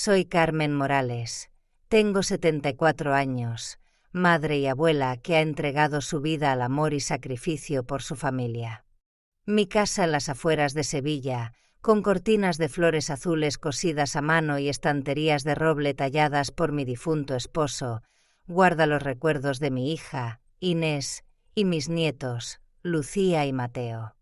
Soy Carmen Morales. Tengo 74 años, madre y abuela que ha entregado su vida al amor y sacrificio por su familia. Mi casa en las afueras de Sevilla, con cortinas de flores azules cosidas a mano y estanterías de roble talladas por mi difunto esposo, guarda los recuerdos de mi hija, Inés, y mis nietos, Lucía y Mateo.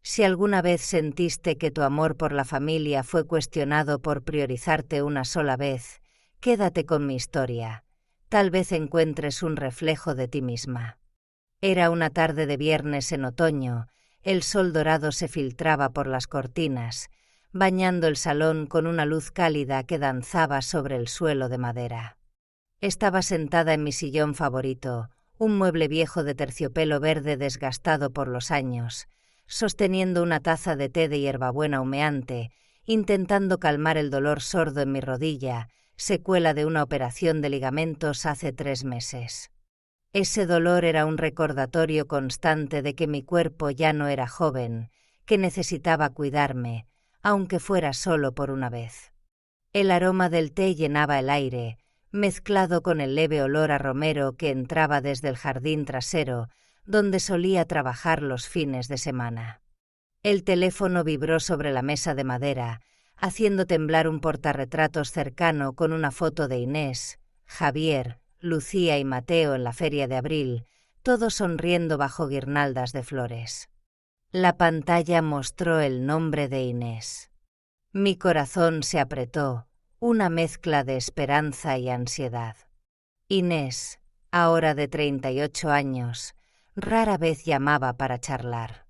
Si alguna vez sentiste que tu amor por la familia fue cuestionado por priorizarte una sola vez, quédate con mi historia. Tal vez encuentres un reflejo de ti misma. Era una tarde de viernes en otoño. El sol dorado se filtraba por las cortinas, bañando el salón con una luz cálida que danzaba sobre el suelo de madera. Estaba sentada en mi sillón favorito, un mueble viejo de terciopelo verde desgastado por los años, sosteniendo una taza de té de hierbabuena humeante, intentando calmar el dolor sordo en mi rodilla, secuela de una operación de ligamentos hace 3 meses. Ese dolor era un recordatorio constante de que mi cuerpo ya no era joven, que necesitaba cuidarme, aunque fuera solo por una vez. El aroma del té llenaba el aire, mezclado con el leve olor a romero que entraba desde el jardín trasero, donde solía trabajar los fines de semana. El teléfono vibró sobre la mesa de madera, haciendo temblar un portarretratos cercano con una foto de Inés, Javier, Lucía y Mateo en la feria de abril, todos sonriendo bajo guirnaldas de flores. La pantalla mostró el nombre de Inés. Mi corazón se apretó, una mezcla de esperanza y ansiedad. Inés, ahora de 38 años, rara vez llamaba para charlar.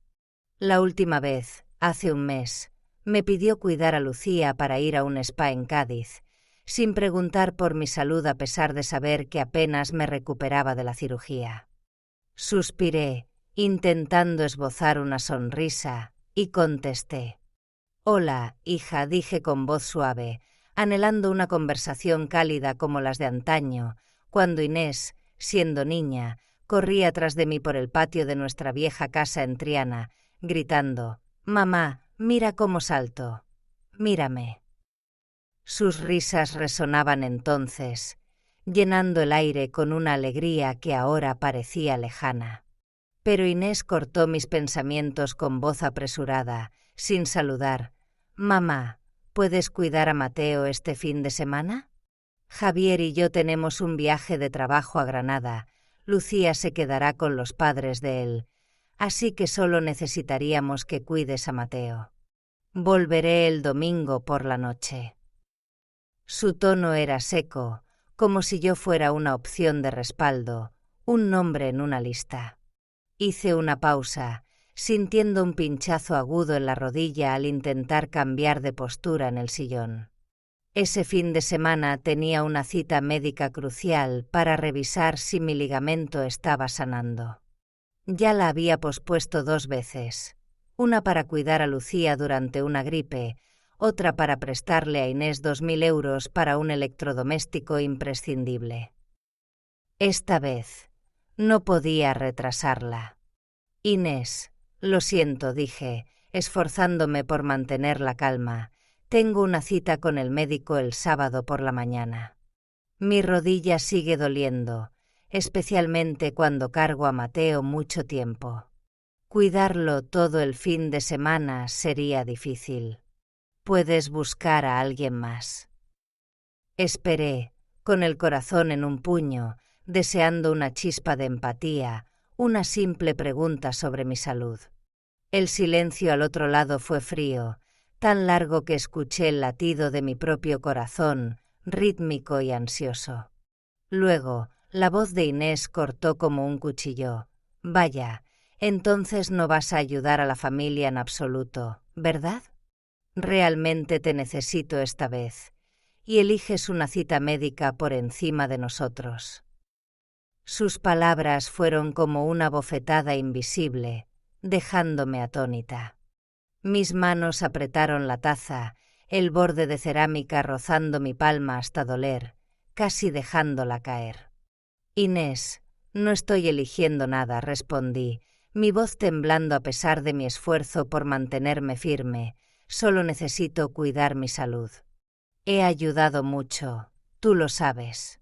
La última vez, hace un mes, me pidió cuidar a Lucía para ir a un spa en Cádiz, sin preguntar por mi salud a pesar de saber que apenas me recuperaba de la cirugía. Suspiré, intentando esbozar una sonrisa, y contesté. «Hola, hija», dije con voz suave, anhelando una conversación cálida como las de antaño, cuando Inés, siendo niña, corría tras de mí por el patio de nuestra vieja casa en Triana, gritando: «Mamá, mira cómo salto. Mírame». Sus risas resonaban entonces, llenando el aire con una alegría que ahora parecía lejana. Pero Inés cortó mis pensamientos con voz apresurada, sin saludar. «Mamá, ¿puedes cuidar a Mateo este fin de semana? Javier y yo tenemos un viaje de trabajo a Granada. Lucía se quedará con los padres de él, así que solo necesitaríamos que cuides a Mateo. Volveré el domingo por la noche». Su tono era seco, como si yo fuera una opción de respaldo, un nombre en una lista. Hice una pausa, sintiendo un pinchazo agudo en la rodilla al intentar cambiar de postura en el sillón. Ese fin de semana tenía una cita médica crucial para revisar si mi ligamento estaba sanando. Ya la había pospuesto 2 veces, una para cuidar a Lucía durante una gripe, otra para prestarle a Inés 2.000 euros para un electrodoméstico imprescindible. Esta vez no podía retrasarla. «Inés, lo siento», dije, esforzándome por mantener la calma. «Tengo una cita con el médico el sábado por la mañana. Mi rodilla sigue doliendo, especialmente cuando cargo a Mateo mucho tiempo. Cuidarlo todo el fin de semana sería difícil. Puedes buscar a alguien más». Esperé, con el corazón en un puño, deseando una chispa de empatía, una simple pregunta sobre mi salud. El silencio al otro lado fue frío, tan largo que escuché el latido de mi propio corazón, rítmico y ansioso. Luego, la voz de Inés cortó como un cuchillo. «Vaya, entonces no vas a ayudar a la familia en absoluto, ¿verdad? Realmente te necesito esta vez, y eliges una cita médica por encima de nosotros». Sus palabras fueron como una bofetada invisible, dejándome atónita. Mis manos apretaron la taza, el borde de cerámica rozando mi palma hasta doler, casi dejándola caer. «Inés, no estoy eligiendo nada», respondí, mi voz temblando a pesar de mi esfuerzo por mantenerme firme. «Solo necesito cuidar mi salud». He ayudado mucho, tú lo sabes.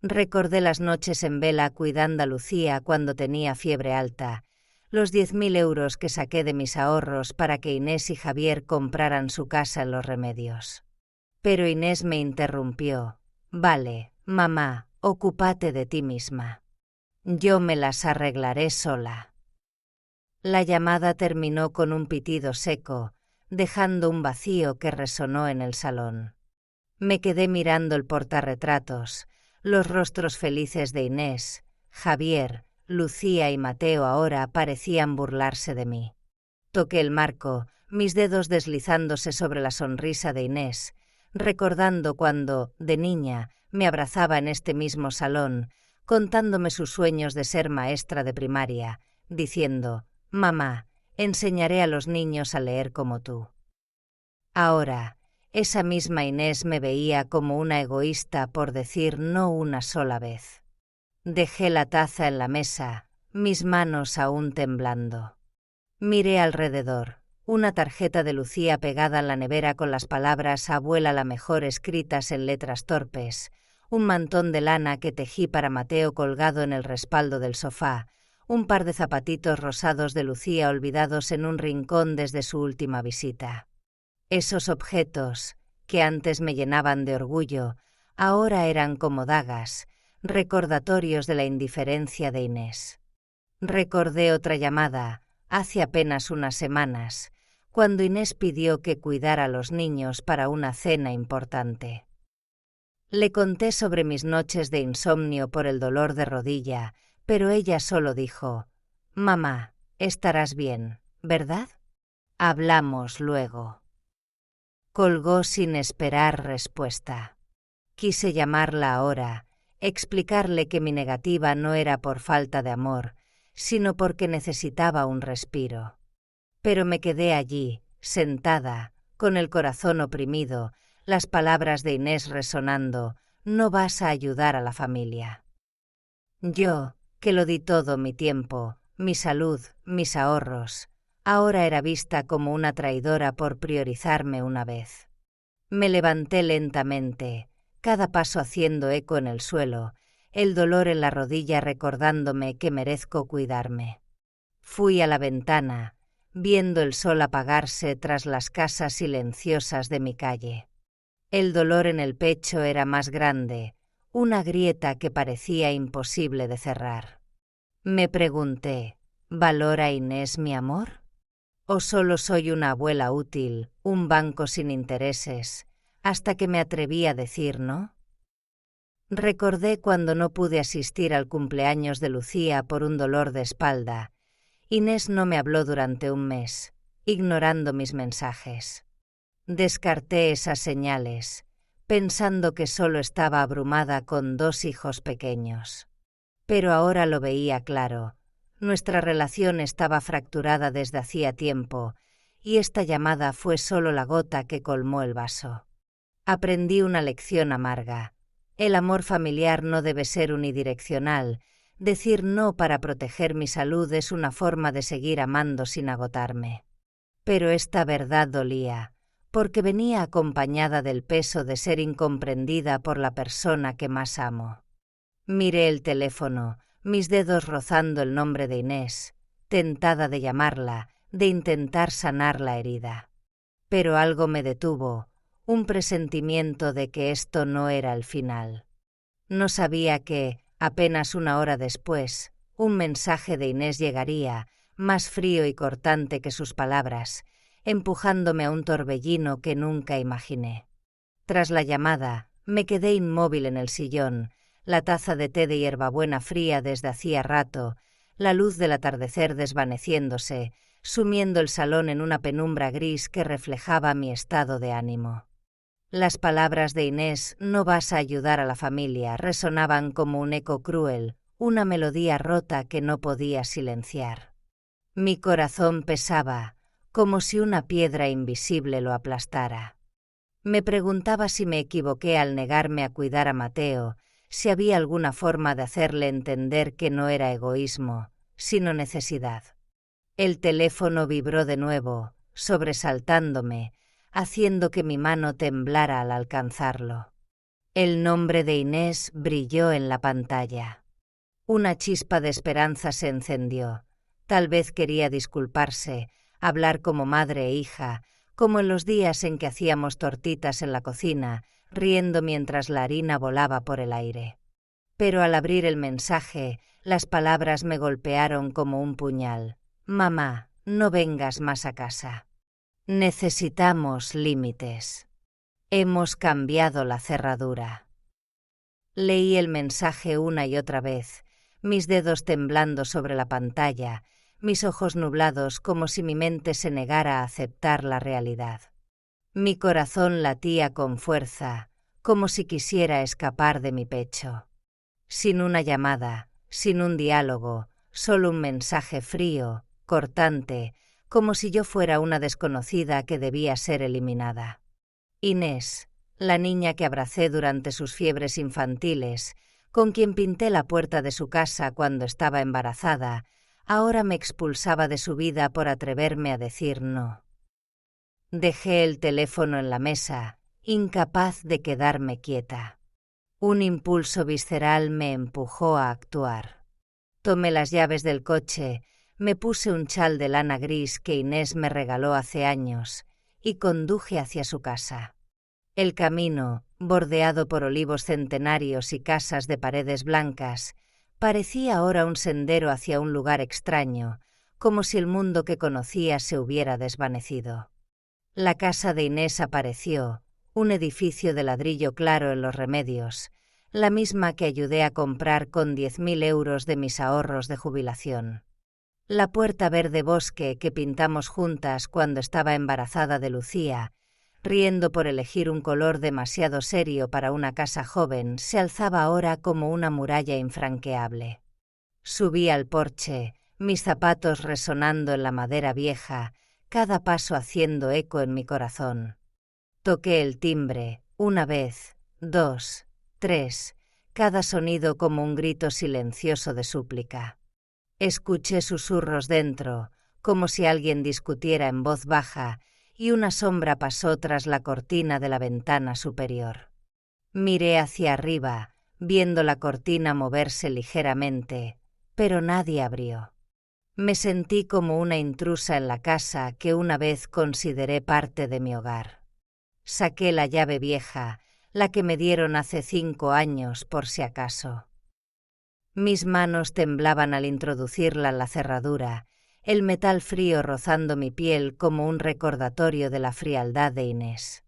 Recordé las noches en vela cuidando a Lucía cuando tenía fiebre alta, los 10.000 euros que saqué de mis ahorros para que Inés y Javier compraran su casa en Los Remedios. Pero Inés me interrumpió. Vale, mamá, ocúpate de ti misma. Yo me las arreglaré sola. La llamada terminó con un pitido seco, dejando un vacío que resonó en el salón. Me quedé mirando el portarretratos, los rostros felices de Inés, Javier, Lucía y Mateo ahora parecían burlarse de mí. Toqué el marco, mis dedos deslizándose sobre la sonrisa de Inés, recordando cuando, de niña, me abrazaba en este mismo salón, contándome sus sueños de ser maestra de primaria, diciendo: «Mamá, enseñaré a los niños a leer como tú». Ahora, esa misma Inés me veía como una egoísta por decir no una sola vez. Dejé la taza en la mesa, mis manos aún temblando. Miré alrededor, una tarjeta de Lucía pegada en la nevera con las palabras «Abuela la mejor» escritas en letras torpes, un mantón de lana que tejí para Mateo colgado en el respaldo del sofá, un par de zapatitos rosados de Lucía olvidados en un rincón desde su última visita. Esos objetos, que antes me llenaban de orgullo, ahora eran como dagas, recordatorios de la indiferencia de Inés. Recordé otra llamada, hace apenas unas semanas, cuando Inés pidió que cuidara a los niños para una cena importante. Le conté sobre mis noches de insomnio por el dolor de rodilla, pero ella solo dijo: «Mamá, estarás bien, ¿verdad? Hablamos luego». Colgó sin esperar respuesta. Quise llamarla ahora, explicarle que mi negativa no era por falta de amor, sino porque necesitaba un respiro. Pero me quedé allí, sentada, con el corazón oprimido, las palabras de Inés resonando: «No vas a ayudar a la familia». Yo, que lo di todo mi tiempo, mi salud, mis ahorros, ahora era vista como una traidora por priorizarme una vez. Me levanté lentamente, cada paso haciendo eco en el suelo, el dolor en la rodilla recordándome que merezco cuidarme. Fui a la ventana, viendo el sol apagarse tras las casas silenciosas de mi calle. El dolor en el pecho era más grande, una grieta que parecía imposible de cerrar. Me pregunté: ¿valora Inés mi amor? ¿O solo soy una abuela útil, un banco sin intereses, hasta que me atreví a decir no? Recordé cuando no pude asistir al cumpleaños de Lucía por un dolor de espalda. Inés no me habló durante un mes, ignorando mis mensajes. Descarté esas señales, pensando que solo estaba abrumada con 2 hijos pequeños. Pero ahora lo veía claro. Nuestra relación estaba fracturada desde hacía tiempo, y esta llamada fue solo la gota que colmó el vaso. Aprendí una lección amarga. El amor familiar no debe ser unidireccional. Decir no para proteger mi salud es una forma de seguir amando sin agotarme. Pero esta verdad dolía, porque venía acompañada del peso de ser incomprendida por la persona que más amo. Miré el teléfono, mis dedos rozando el nombre de Inés, tentada de llamarla, de intentar sanar la herida. Pero algo me detuvo, un presentimiento de que esto no era el final. No sabía que, apenas una hora después, un mensaje de Inés llegaría, más frío y cortante que sus palabras, empujándome a un torbellino que nunca imaginé. Tras la llamada, me quedé inmóvil en el sillón, la taza de té de hierbabuena fría desde hacía rato, la luz del atardecer desvaneciéndose, sumiendo el salón en una penumbra gris que reflejaba mi estado de ánimo. Las palabras de Inés «no vas a ayudar a la familia» resonaban como un eco cruel, una melodía rota que no podía silenciar. Mi corazón pesaba, como si una piedra invisible lo aplastara. Me preguntaba si me equivoqué al negarme a cuidar a Mateo, si había alguna forma de hacerle entender que no era egoísmo, sino necesidad. El teléfono vibró de nuevo, sobresaltándome, haciendo que mi mano temblara al alcanzarlo. El nombre de Inés brilló en la pantalla. Una chispa de esperanza se encendió. Tal vez quería disculparse, hablar como madre e hija, como en los días en que hacíamos tortitas en la cocina, riendo mientras la harina volaba por el aire. Pero al abrir el mensaje, las palabras me golpearon como un puñal. Mamá, no vengas más a casa. Necesitamos límites. Hemos cambiado la cerradura. Leí el mensaje una y otra vez, mis dedos temblando sobre la pantalla, mis ojos nublados como si mi mente se negara a aceptar la realidad. Mi corazón latía con fuerza, como si quisiera escapar de mi pecho. Sin una llamada, sin un diálogo, solo un mensaje frío, cortante, como si yo fuera una desconocida que debía ser eliminada. Inés, la niña que abracé durante sus fiebres infantiles, con quien pinté la puerta de su casa cuando estaba embarazada, ahora me expulsaba de su vida por atreverme a decir no. Dejé el teléfono en la mesa, incapaz de quedarme quieta. Un impulso visceral me empujó a actuar. Tomé las llaves del coche, me puse un chal de lana gris que Inés me regaló hace años y conduje hacia su casa. El camino, bordeado por olivos centenarios y casas de paredes blancas, parecía ahora un sendero hacia un lugar extraño, como si el mundo que conocía se hubiera desvanecido. La casa de Inés apareció, un edificio de ladrillo claro en Los Remedios, la misma que ayudé a comprar con 10.000 euros de mis ahorros de jubilación. La puerta verde bosque que pintamos juntas cuando estaba embarazada de Lucía, riendo por elegir un color demasiado serio para una casa joven, se alzaba ahora como una muralla infranqueable. Subí al porche, mis zapatos resonando en la madera vieja, cada paso haciendo eco en mi corazón. Toqué el timbre, una vez, 2, 3, cada sonido como un grito silencioso de súplica. Escuché susurros dentro, como si alguien discutiera en voz baja, y una sombra pasó tras la cortina de la ventana superior. Miré hacia arriba, viendo la cortina moverse ligeramente, pero nadie abrió. Me sentí como una intrusa en la casa que una vez consideré parte de mi hogar. Saqué la llave vieja, la que me dieron hace 5 años por si acaso. Mis manos temblaban al introducirla en la cerradura, el metal frío rozando mi piel como un recordatorio de la frialdad de Inés.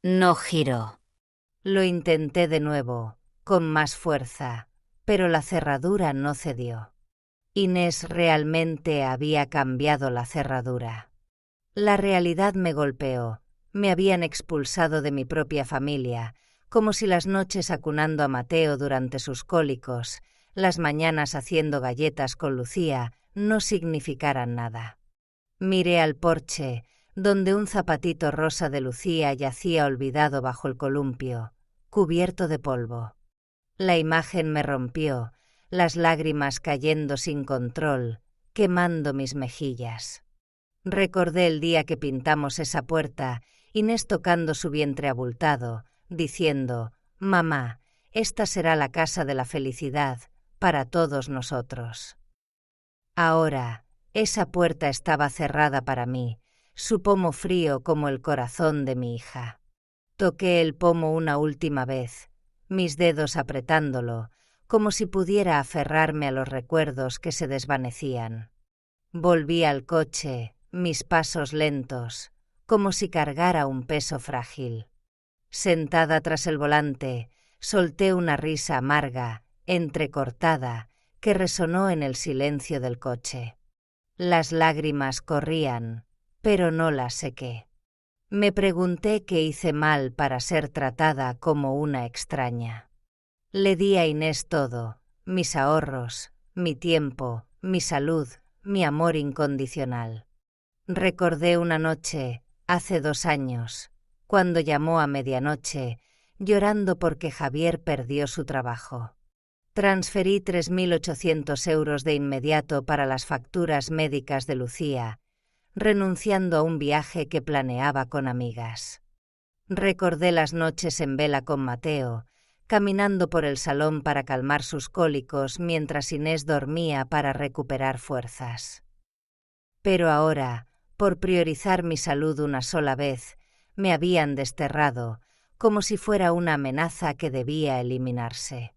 No giró. Lo intenté de nuevo, con más fuerza, pero la cerradura no cedió. Inés realmente había cambiado la cerradura. La realidad me golpeó. Me habían expulsado de mi propia familia, como si las noches acunando a Mateo durante sus cólicos, las mañanas haciendo galletas con Lucía, no significaran nada. Miré al porche, donde un zapatito rosa de Lucía yacía olvidado bajo el columpio, cubierto de polvo. La imagen me rompió, las lágrimas cayendo sin control, quemando mis mejillas. Recordé el día que pintamos esa puerta, Inés tocando su vientre abultado, diciendo: «Mamá, esta será la casa de la felicidad para todos nosotros». Ahora, esa puerta estaba cerrada para mí, su pomo frío como el corazón de mi hija. Toqué el pomo una última vez, mis dedos apretándolo, como si pudiera aferrarme a los recuerdos que se desvanecían. Volví al coche, mis pasos lentos, como si cargara un peso frágil. Sentada tras el volante, solté una risa amarga, entrecortada, que resonó en el silencio del coche. Las lágrimas corrían, pero no las sequé. Me pregunté qué hice mal para ser tratada como una extraña. Le di a Inés todo, mis ahorros, mi tiempo, mi salud, mi amor incondicional. Recordé una noche, hace 2 años, cuando llamó a medianoche, llorando porque Javier perdió su trabajo. Transferí 3.800 euros de inmediato para las facturas médicas de Lucía. renunciando a un viaje que planeaba con amigas. Recordé las noches en vela con Mateo, caminando por el salón para calmar sus cólicos mientras Inés dormía para recuperar fuerzas. Pero ahora, por priorizar mi salud una sola vez, me habían desterrado, como si fuera una amenaza que debía eliminarse.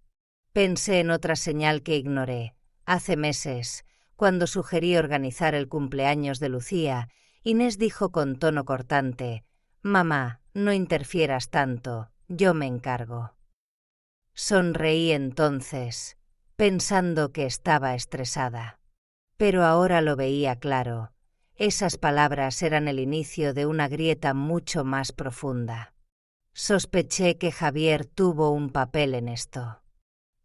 Pensé en otra señal que ignoré. Hace meses, cuando sugerí organizar el cumpleaños de Lucía, Inés dijo con tono cortante: «Mamá, no interfieras tanto, yo me encargo». Sonreí entonces, pensando que estaba estresada. Pero ahora lo veía claro. Esas palabras eran el inicio de una grieta mucho más profunda. Sospeché que Javier tuvo un papel en esto.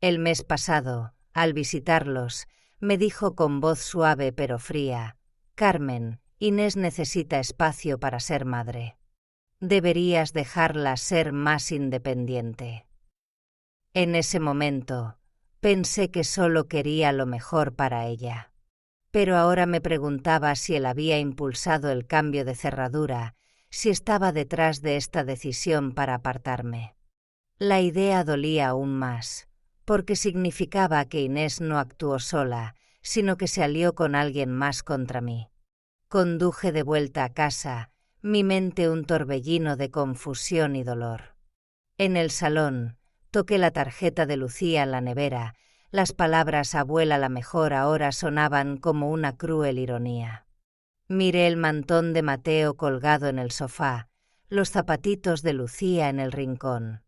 El mes pasado, al visitarlos, me dijo con voz suave pero fría: «Carmen, Inés necesita espacio para ser madre. Deberías dejarla ser más independiente». En ese momento, pensé que solo quería lo mejor para ella. Pero ahora me preguntaba si él había impulsado el cambio de cerradura, si estaba detrás de esta decisión para apartarme. La idea dolía aún más, porque significaba que Inés no actuó sola, sino que se alió con alguien más contra mí. Conduje de vuelta a casa, mi mente un torbellino de confusión y dolor. En el salón, toqué la tarjeta de Lucía en la nevera. Las palabras «abuela la mejor» ahora sonaban como una cruel ironía. Miré el mantón de Mateo colgado en el sofá, los zapatitos de Lucía en el rincón.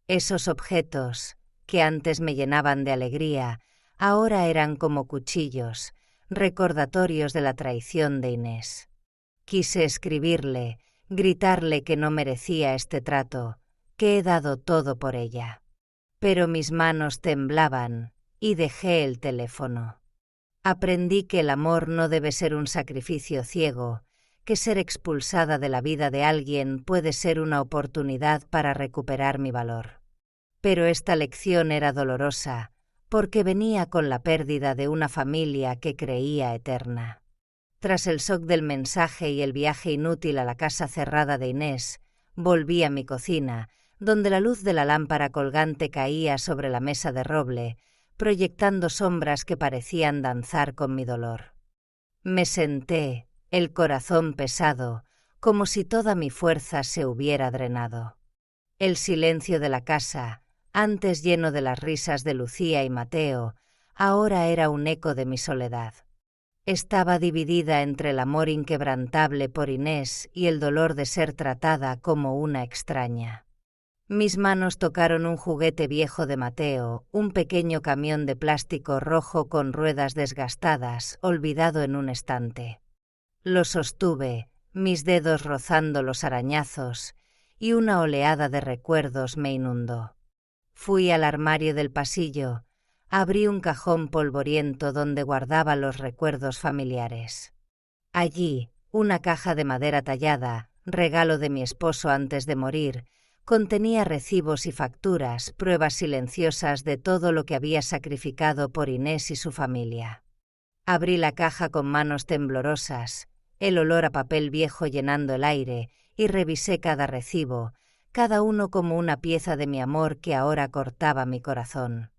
Esos objetos, que antes me llenaban de alegría, ahora eran como cuchillos, recordatorios de la traición de Inés. Quise escribirle, gritarle que no merecía este trato, que he dado todo por ella. Pero mis manos temblaban y dejé el teléfono. Aprendí que el amor no debe ser un sacrificio ciego, que ser expulsada de la vida de alguien puede ser una oportunidad para recuperar mi valor. Pero esta lección era dolorosa, porque venía con la pérdida de una familia que creía eterna. Tras el shock del mensaje y el viaje inútil a la casa cerrada de Inés, volví a mi cocina, donde la luz de la lámpara colgante caía sobre la mesa de roble, proyectando sombras que parecían danzar con mi dolor. Me senté, el corazón pesado, como si toda mi fuerza se hubiera drenado. El silencio de la casa, antes lleno de las risas de Lucía y Mateo, ahora era un eco de mi soledad. Estaba dividida entre el amor inquebrantable por Inés y el dolor de ser tratada como una extraña. Mis manos tocaron un juguete viejo de Mateo, un pequeño camión de plástico rojo con ruedas desgastadas, olvidado en un estante. Lo sostuve, mis dedos rozando los arañazos, y una oleada de recuerdos me inundó. Fui al armario del pasillo, abrí un cajón polvoriento donde guardaba los recuerdos familiares. Allí, una caja de madera tallada, regalo de mi esposo antes de morir, contenía recibos y facturas, pruebas silenciosas de todo lo que había sacrificado por Inés y su familia. Abrí la caja con manos temblorosas, el olor a papel viejo llenando el aire, y revisé cada recibo, cada uno como una pieza de mi amor que ahora cortaba mi corazón.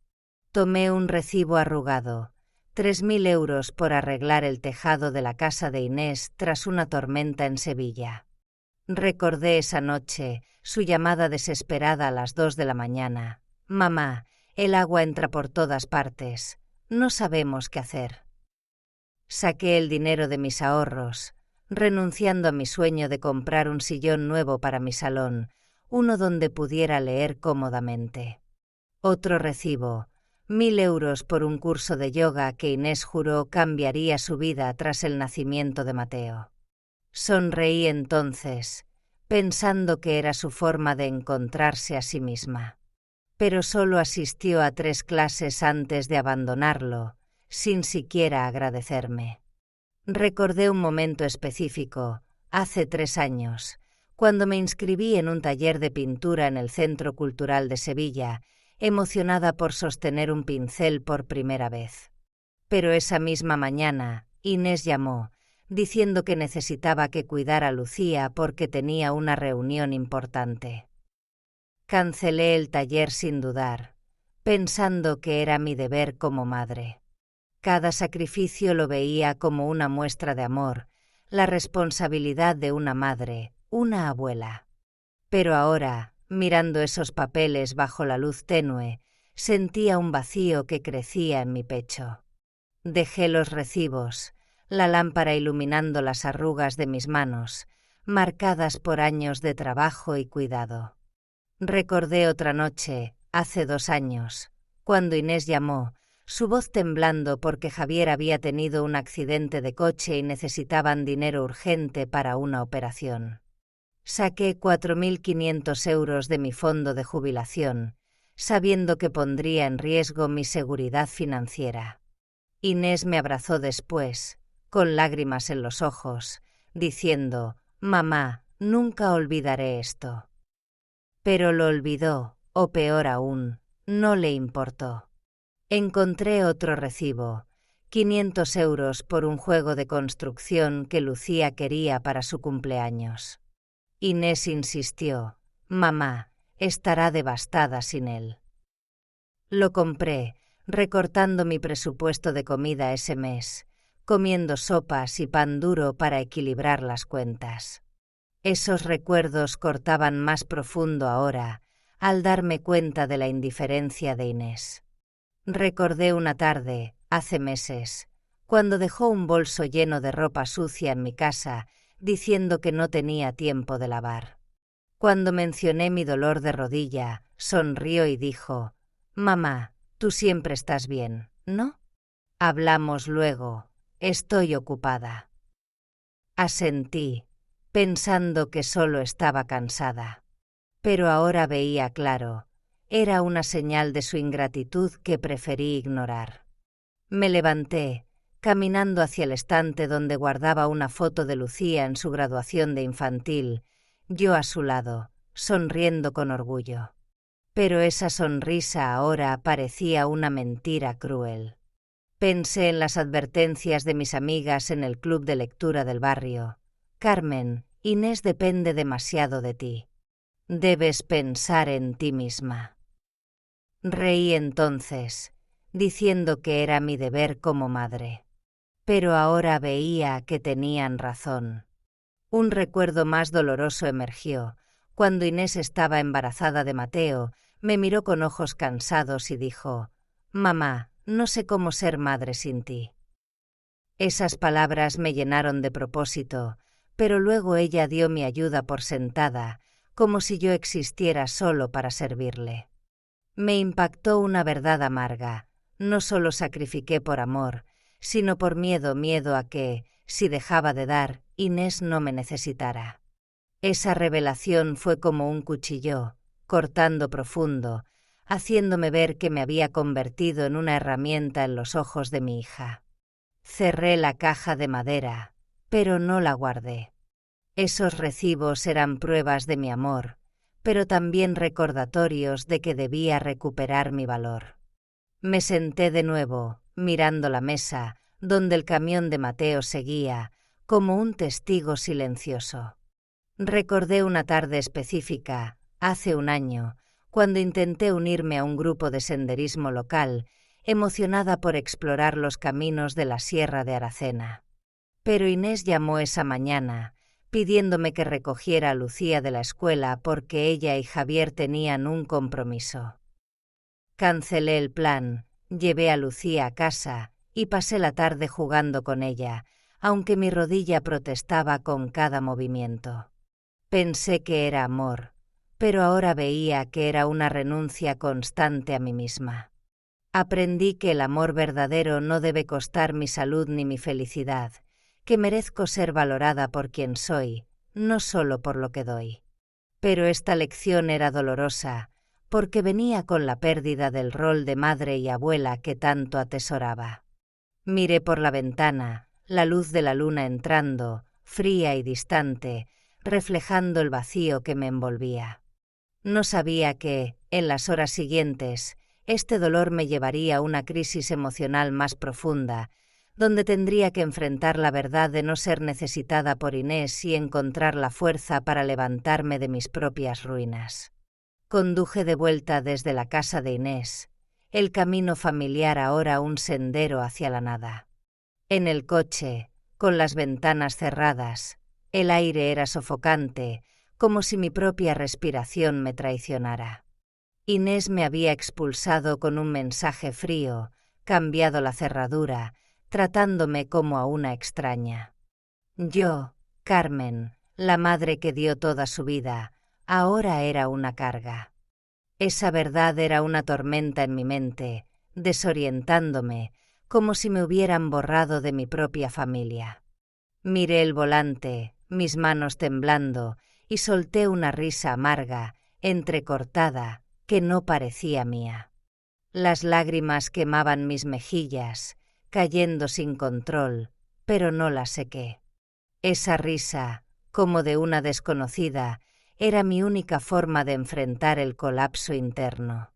Tomé un recibo arrugado, 3.000 euros por arreglar el tejado de la casa de Inés tras una tormenta en Sevilla. Recordé esa noche, su llamada desesperada a las 2 de la mañana. «Mamá, el agua entra por todas partes. No sabemos qué hacer». Saqué el dinero de mis ahorros, renunciando a mi sueño de comprar un sillón nuevo para mi salón, uno donde pudiera leer cómodamente. Otro recibo, 1.000 euros por un curso de yoga que Inés juró cambiaría su vida tras el nacimiento de Mateo. Sonreí entonces, pensando que era su forma de encontrarse a sí misma. Pero solo asistió a 3 clases antes de abandonarlo, sin siquiera agradecerme. Recordé un momento específico, hace 3 años, cuando me inscribí en un taller de pintura en el Centro Cultural de Sevilla, emocionada por sostener un pincel por primera vez. Pero esa misma mañana, Inés llamó, diciendo que necesitaba que cuidara a Lucía porque tenía una reunión importante. Cancelé el taller sin dudar, pensando que era mi deber como madre. Cada sacrificio lo veía como una muestra de amor, la responsabilidad de una madre, una abuela. Pero ahora, mirando esos papeles bajo la luz tenue, sentía un vacío que crecía en mi pecho. Dejé los recibos, la lámpara iluminando las arrugas de mis manos, marcadas por años de trabajo y cuidado. Recordé otra noche, hace 2 años, cuando Inés llamó, su voz temblando porque Javier había tenido un accidente de coche y necesitaban dinero urgente para una operación. Saqué 4.500 euros de mi fondo de jubilación, sabiendo que pondría en riesgo mi seguridad financiera. Inés me abrazó después, con lágrimas en los ojos, diciendo: «Mamá, nunca olvidaré esto». Pero lo olvidó, o peor aún, no le importó. Encontré otro recibo, 500 euros por un juego de construcción que Lucía quería para su cumpleaños. Inés insistió: «Mamá, estará devastada sin él». Lo compré, recortando mi presupuesto de comida ese mes, comiendo sopas y pan duro para equilibrar las cuentas. Esos recuerdos cortaban más profundo ahora, al darme cuenta de la indiferencia de Inés. Recordé una tarde, hace meses, cuando dejó un bolso lleno de ropa sucia en mi casa, diciendo que no tenía tiempo de lavar. Cuando mencioné mi dolor de rodilla, sonrió y dijo: «Mamá, tú siempre estás bien, ¿no? Hablamos luego, estoy ocupada». Asentí, pensando que solo estaba cansada. Pero ahora veía claro. Era una señal de su ingratitud que preferí ignorar. Me levanté, caminando hacia el estante donde guardaba una foto de Lucía en su graduación de infantil, yo a su lado, sonriendo con orgullo. Pero esa sonrisa ahora parecía una mentira cruel. Pensé en las advertencias de mis amigas en el club de lectura del barrio. «Carmen, Inés depende demasiado de ti. Debes pensar en ti misma». Reí entonces, diciendo que era mi deber como madre. Pero ahora veía que tenían razón. Un recuerdo más doloroso emergió. Cuando Inés estaba embarazada de Mateo, me miró con ojos cansados y dijo: «Mamá, no sé cómo ser madre sin ti». Esas palabras me llenaron de propósito, pero luego ella dio mi ayuda por sentada, como si yo existiera solo para servirle. Me impactó una verdad amarga. No solo sacrifiqué por amor, sino por miedo a que, si dejaba de dar, Inés no me necesitara. Esa revelación fue como un cuchillo, cortando profundo, haciéndome ver que me había convertido en una herramienta en los ojos de mi hija. Cerré la caja de madera, pero no la guardé. Esos recibos eran pruebas de mi amor, pero también recordatorios de que debía recuperar mi valor. Me senté de nuevo, mirando la mesa, donde el camión de Mateo seguía, como un testigo silencioso. Recordé una tarde específica, hace 1 año, cuando intenté unirme a un grupo de senderismo local, emocionada por explorar los caminos de la Sierra de Aracena. Pero Inés llamó esa mañana, pidiéndome que recogiera a Lucía de la escuela porque ella y Javier tenían un compromiso. Cancelé el plan, llevé a Lucía a casa y pasé la tarde jugando con ella, aunque mi rodilla protestaba con cada movimiento. Pensé que era amor, pero ahora veía que era una renuncia constante a mí misma. Aprendí que el amor verdadero no debe costar mi salud ni mi felicidad, que merezco ser valorada por quien soy, no solo por lo que doy. Pero esta lección era dolorosa, porque venía con la pérdida del rol de madre y abuela que tanto atesoraba. Miré por la ventana, la luz de la luna entrando, fría y distante, reflejando el vacío que me envolvía. No sabía que, en las horas siguientes, este dolor me llevaría a una crisis emocional más profunda, donde tendría que enfrentar la verdad de no ser necesitada por Inés y encontrar la fuerza para levantarme de mis propias ruinas. Conduje de vuelta desde la casa de Inés, el camino familiar ahora un sendero hacia la nada. En el coche, con las ventanas cerradas, el aire era sofocante, como si mi propia respiración me traicionara. Inés me había expulsado con un mensaje frío, cambiado la cerradura, tratándome como a una extraña. Yo, Carmen, la madre que dio toda su vida, ahora era una carga. Esa verdad era una tormenta en mi mente, desorientándome, como si me hubieran borrado de mi propia familia. Miré el volante, mis manos temblando, y solté una risa amarga, entrecortada, que no parecía mía. Las lágrimas quemaban mis mejillas, cayendo sin control, pero no las sequé. Esa risa, como de una desconocida, era mi única forma de enfrentar el colapso interno.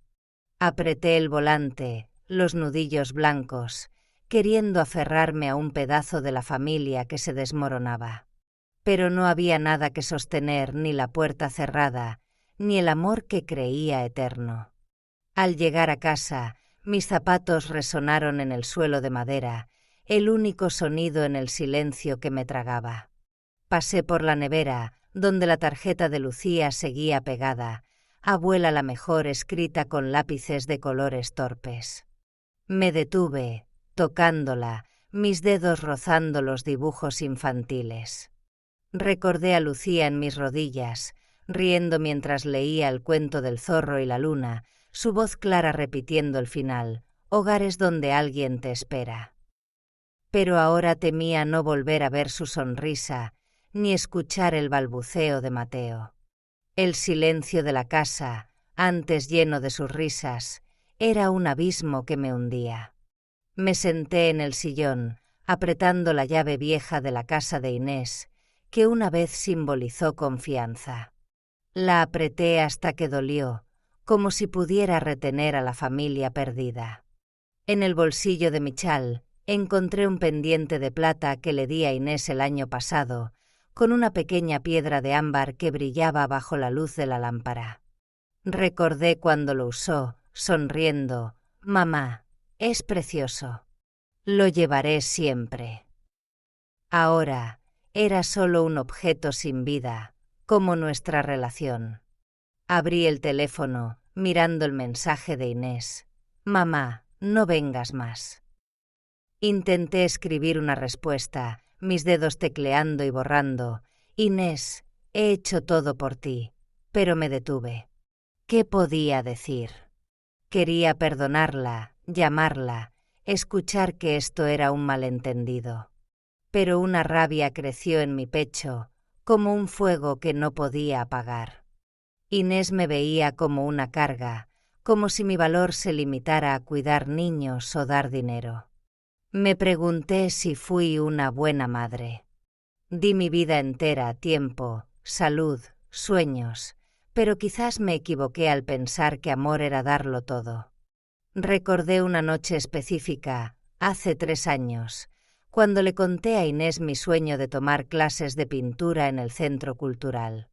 Apreté el volante, los nudillos blancos, queriendo aferrarme a un pedazo de la familia que se desmoronaba. Pero no había nada que sostener, ni la puerta cerrada, ni el amor que creía eterno. Al llegar a casa, mis zapatos resonaron en el suelo de madera, el único sonido en el silencio que me tragaba. Pasé por la nevera, donde la tarjeta de Lucía seguía pegada, abuela la mejor escrita con lápices de colores torpes. Me detuve, tocándola, mis dedos rozando los dibujos infantiles. Recordé a Lucía en mis rodillas, riendo mientras leía el cuento del zorro y la luna, su voz clara repitiendo el final, hogares donde alguien te espera. Pero ahora temía no volver a ver su sonrisa, ni escuchar el balbuceo de Mateo. El silencio de la casa, antes lleno de sus risas, era un abismo que me hundía. Me senté en el sillón, apretando la llave vieja de la casa de Inés, que una vez simbolizó confianza. La apreté hasta que dolió, como si pudiera retener a la familia perdida. En el bolsillo de mi chal encontré un pendiente de plata que le di a Inés el año pasado, con una pequeña piedra de ámbar que brillaba bajo la luz de la lámpara. Recordé cuando lo usó, sonriendo: «Mamá, es precioso. Lo llevaré siempre». Ahora era solo un objeto sin vida, como nuestra relación. Abrí el teléfono, mirando el mensaje de Inés: «Mamá, no vengas más». Intenté escribir una respuesta, mis dedos tecleando y borrando: «Inés, he hecho todo por ti», pero me detuve. ¿Qué podía decir? Quería perdonarla, llamarla, escuchar que esto era un malentendido. Pero una rabia creció en mi pecho, como un fuego que no podía apagar. Inés me veía como una carga, como si mi valor se limitara a cuidar niños o dar dinero. Me pregunté si fui una buena madre. Di mi vida entera, tiempo, salud, sueños, pero quizás me equivoqué al pensar que amor era darlo todo. Recordé una noche específica, hace 3 años, cuando le conté a Inés mi sueño de tomar clases de pintura en el centro cultural.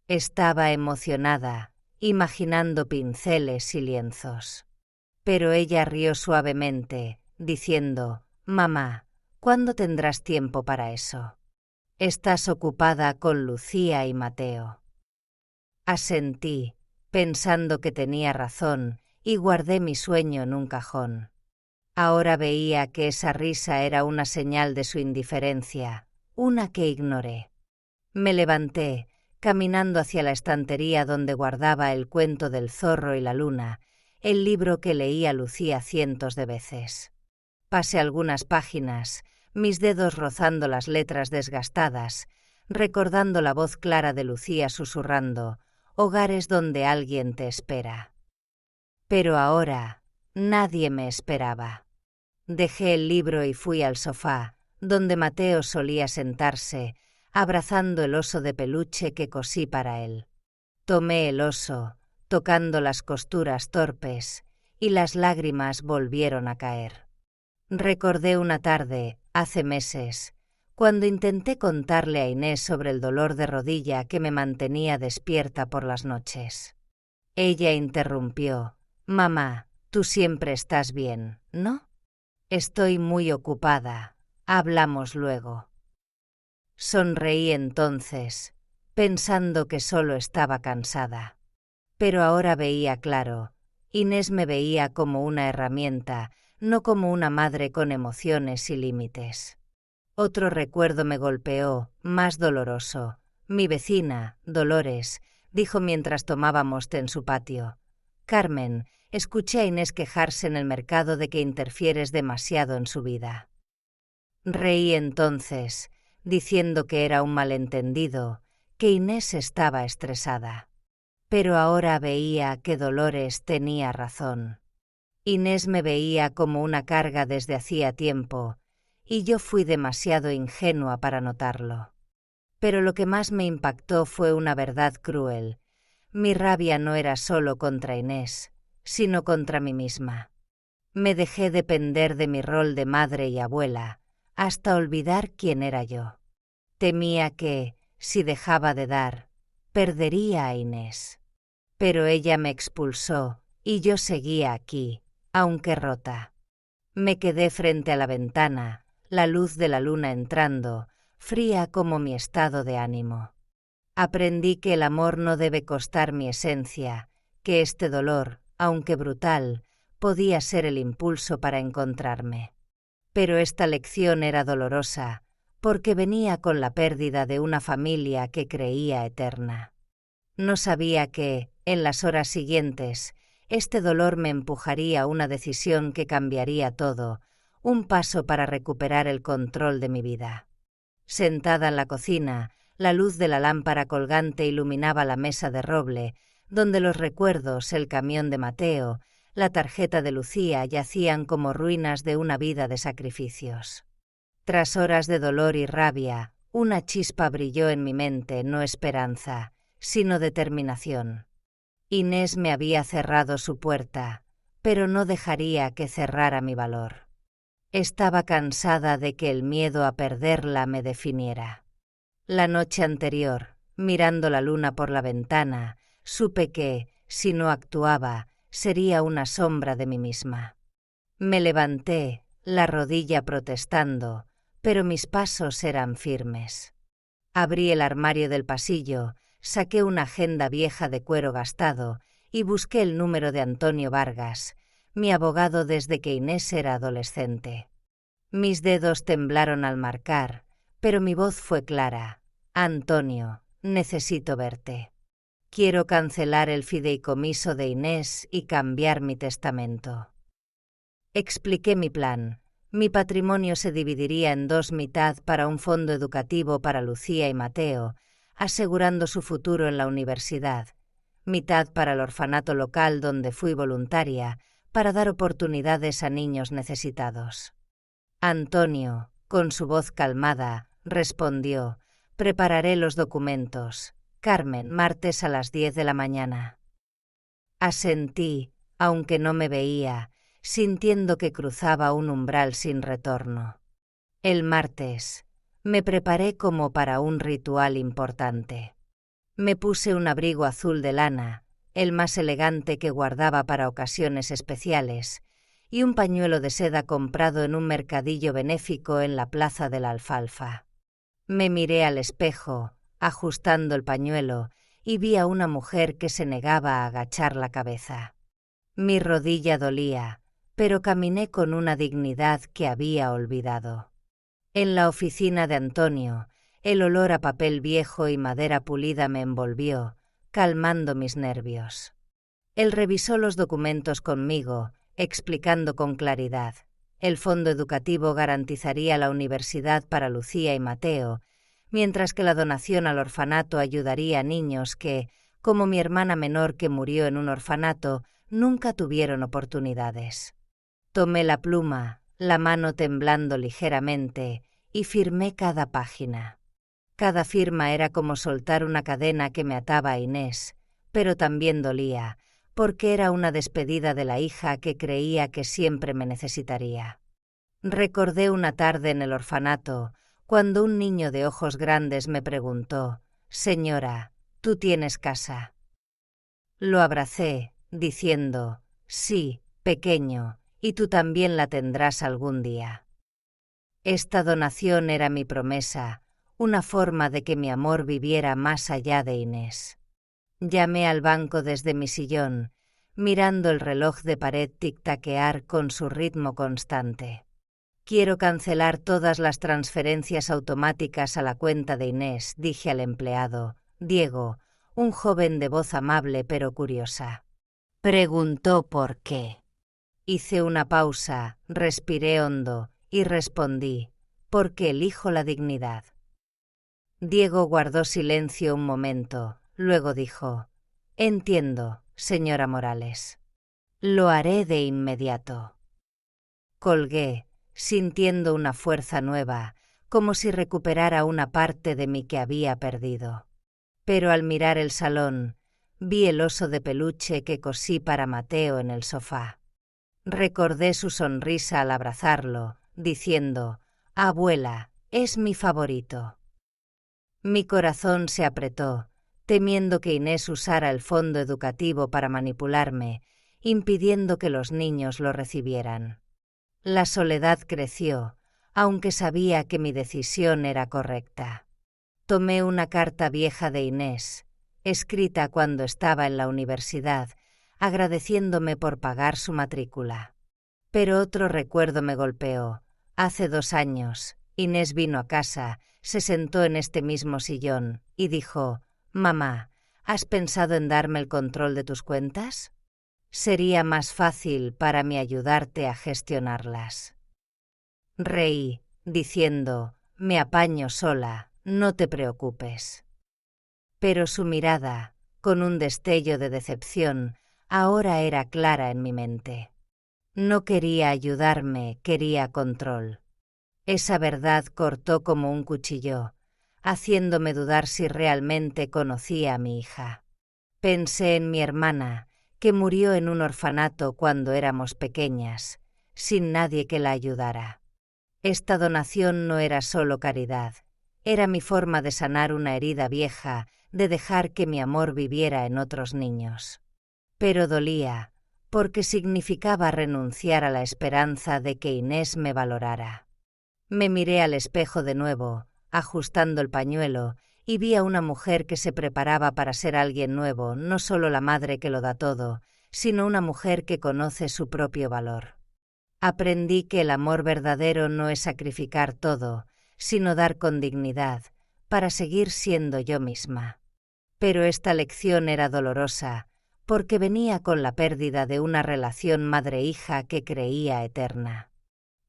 Estaba emocionada, imaginando pinceles y lienzos. Pero ella rió suavemente, diciendo: «Mamá, ¿cuándo tendrás tiempo para eso? Estás ocupada con Lucía y Mateo». Asentí, pensando que tenía razón, y guardé mi sueño en un cajón. Ahora veía que esa risa era una señal de su indiferencia, una que ignoré. Me levanté, caminando hacia la estantería donde guardaba el cuento del zorro y la luna, el libro que leía Lucía cientos de veces. Pasé algunas páginas, mis dedos rozando las letras desgastadas, recordando la voz clara de Lucía susurrando: «Hogares donde alguien te espera». Pero ahora nadie me esperaba. Dejé el libro y fui al sofá, donde Mateo solía sentarse, abrazando el oso de peluche que cosí para él. Tomé el oso, tocando las costuras torpes, y las lágrimas volvieron a caer. Recordé una tarde, hace meses, cuando intenté contarle a Inés sobre el dolor de rodilla que me mantenía despierta por las noches. Ella interrumpió: «Mamá, tú siempre estás bien, ¿no? Estoy muy ocupada. Hablamos luego». Sonreí entonces, pensando que solo estaba cansada. Pero ahora veía claro. Inés me veía como una herramienta, no como una madre con emociones y límites. Otro recuerdo me golpeó, más doloroso. Mi vecina, Dolores, dijo mientras tomábamos té en su patio: «Carmen, escuché a Inés quejarse en el mercado de que interfieres demasiado en su vida». Reí entonces, diciendo que era un malentendido, que Inés estaba estresada. Pero ahora veía que Dolores tenía razón. Inés me veía como una carga desde hacía tiempo, y yo fui demasiado ingenua para notarlo. Pero lo que más me impactó fue una verdad cruel. Mi rabia no era solo contra Inés, sino contra mí misma. Me dejé depender de mi rol de madre y abuela, hasta olvidar quién era yo. Temía que, si dejaba de dar, perdería a Inés. Pero ella me expulsó, y yo seguía aquí, aunque rota. Me quedé frente a la ventana, la luz de la luna entrando, fría como mi estado de ánimo. Aprendí que el amor no debe costar mi esencia, que este dolor, aunque brutal, podía ser el impulso para encontrarme. Pero esta lección era dolorosa, porque venía con la pérdida de una familia que creía eterna. No sabía que, en las horas siguientes, este dolor me empujaría a una decisión que cambiaría todo, un paso para recuperar el control de mi vida. Sentada en la cocina, la luz de la lámpara colgante iluminaba la mesa de roble, donde los recuerdos, el camión de Mateo, la tarjeta de Lucía yacían como ruinas de una vida de sacrificios. Tras horas de dolor y rabia, una chispa brilló en mi mente, no esperanza, sino determinación. Inés me había cerrado su puerta, pero no dejaría que cerrara mi valor. Estaba cansada de que el miedo a perderla me definiera. La noche anterior, mirando la luna por la ventana, supe que, si no actuaba, sería una sombra de mí misma. Me levanté, la rodilla protestando, pero mis pasos eran firmes. Abrí el armario del pasillo, saqué una agenda vieja de cuero gastado y busqué el número de Antonio Vargas, mi abogado desde que Inés era adolescente. Mis dedos temblaron al marcar, pero mi voz fue clara: «Antonio, necesito verte. Quiero cancelar el fideicomiso de Inés y cambiar mi testamento». Expliqué mi plan. Mi patrimonio se dividiría en dos: mitad para un fondo educativo para Lucía y Mateo, asegurando su futuro en la universidad, mitad para el orfanato local donde fui voluntaria, para dar oportunidades a niños necesitados. Antonio, con su voz calmada, respondió: «Prepararé los documentos. Carmen, martes a las 10 de la mañana». Asentí, aunque no me veía, sintiendo que cruzaba un umbral sin retorno. El martes, me preparé como para un ritual importante. Me puse un abrigo azul de lana, el más elegante que guardaba para ocasiones especiales, y un pañuelo de seda comprado en un mercadillo benéfico en la Plaza de la Alfalfa. Me miré al espejo, ajustando el pañuelo, y vi a una mujer que se negaba a agachar la cabeza. Mi rodilla dolía, pero caminé con una dignidad que había olvidado. En la oficina de Antonio, el olor a papel viejo y madera pulida me envolvió, calmando mis nervios. Él revisó los documentos conmigo, explicando con claridad: el fondo educativo garantizaría la universidad para Lucía y Mateo, mientras que la donación al orfanato ayudaría a niños que, como mi hermana menor que murió en un orfanato, nunca tuvieron oportunidades. Tomé la pluma, la mano temblando ligeramente, y firmé cada página. Cada firma era como soltar una cadena que me ataba a Inés, pero también dolía, porque era una despedida de la hija que creía que siempre me necesitaría. Recordé una tarde en el orfanato, cuando un niño de ojos grandes me preguntó: «Señora, ¿tú tienes casa?». Lo abracé, diciendo: «Sí, pequeño, y tú también la tendrás algún día». Esta donación era mi promesa, una forma de que mi amor viviera más allá de Inés. Llamé al banco desde mi sillón, mirando el reloj de pared tic-taquear con su ritmo constante. «Quiero cancelar todas las transferencias automáticas a la cuenta de Inés», dije al empleado, Diego, un joven de voz amable pero curiosa. Preguntó por qué. Hice una pausa, respiré hondo y respondí: «Porque elijo la dignidad». Diego guardó silencio un momento, luego dijo: «Entiendo, señora Morales. Lo haré de inmediato». Colgué, sintiendo una fuerza nueva, como si recuperara una parte de mí que había perdido. Pero al mirar el salón, vi el oso de peluche que cosí para Mateo en el sofá. Recordé su sonrisa al abrazarlo, diciendo: «Abuela, es mi favorito». Mi corazón se apretó, temiendo que Inés usara el fondo educativo para manipularme, impidiendo que los niños lo recibieran. La soledad creció, aunque sabía que mi decisión era correcta. Tomé una carta vieja de Inés, escrita cuando estaba en la universidad, agradeciéndome por pagar su matrícula. Pero otro recuerdo me golpeó. Hace 2 años, Inés vino a casa, se sentó en este mismo sillón y dijo: «Mamá, ¿has pensado en darme el control de tus cuentas? Sería más fácil para mí ayudarte a gestionarlas». Reí, diciendo: «Me apaño sola, no te preocupes». Pero su mirada, con un destello de decepción, ahora era clara en mi mente. No quería ayudarme, quería control. Esa verdad cortó como un cuchillo, haciéndome dudar si realmente conocía a mi hija. Pensé en mi hermana, que murió en un orfanato cuando éramos pequeñas, sin nadie que la ayudara. Esta donación no era solo caridad, era mi forma de sanar una herida vieja, de dejar que mi amor viviera en otros niños. Pero dolía, porque significaba renunciar a la esperanza de que Inés me valorara. Me miré al espejo de nuevo, ajustando el pañuelo, y vi a una mujer que se preparaba para ser alguien nuevo, no solo la madre que lo da todo, sino una mujer que conoce su propio valor. Aprendí que el amor verdadero no es sacrificar todo, sino dar con dignidad, para seguir siendo yo misma. Pero esta lección era dolorosa, porque venía con la pérdida de una relación madre-hija que creía eterna.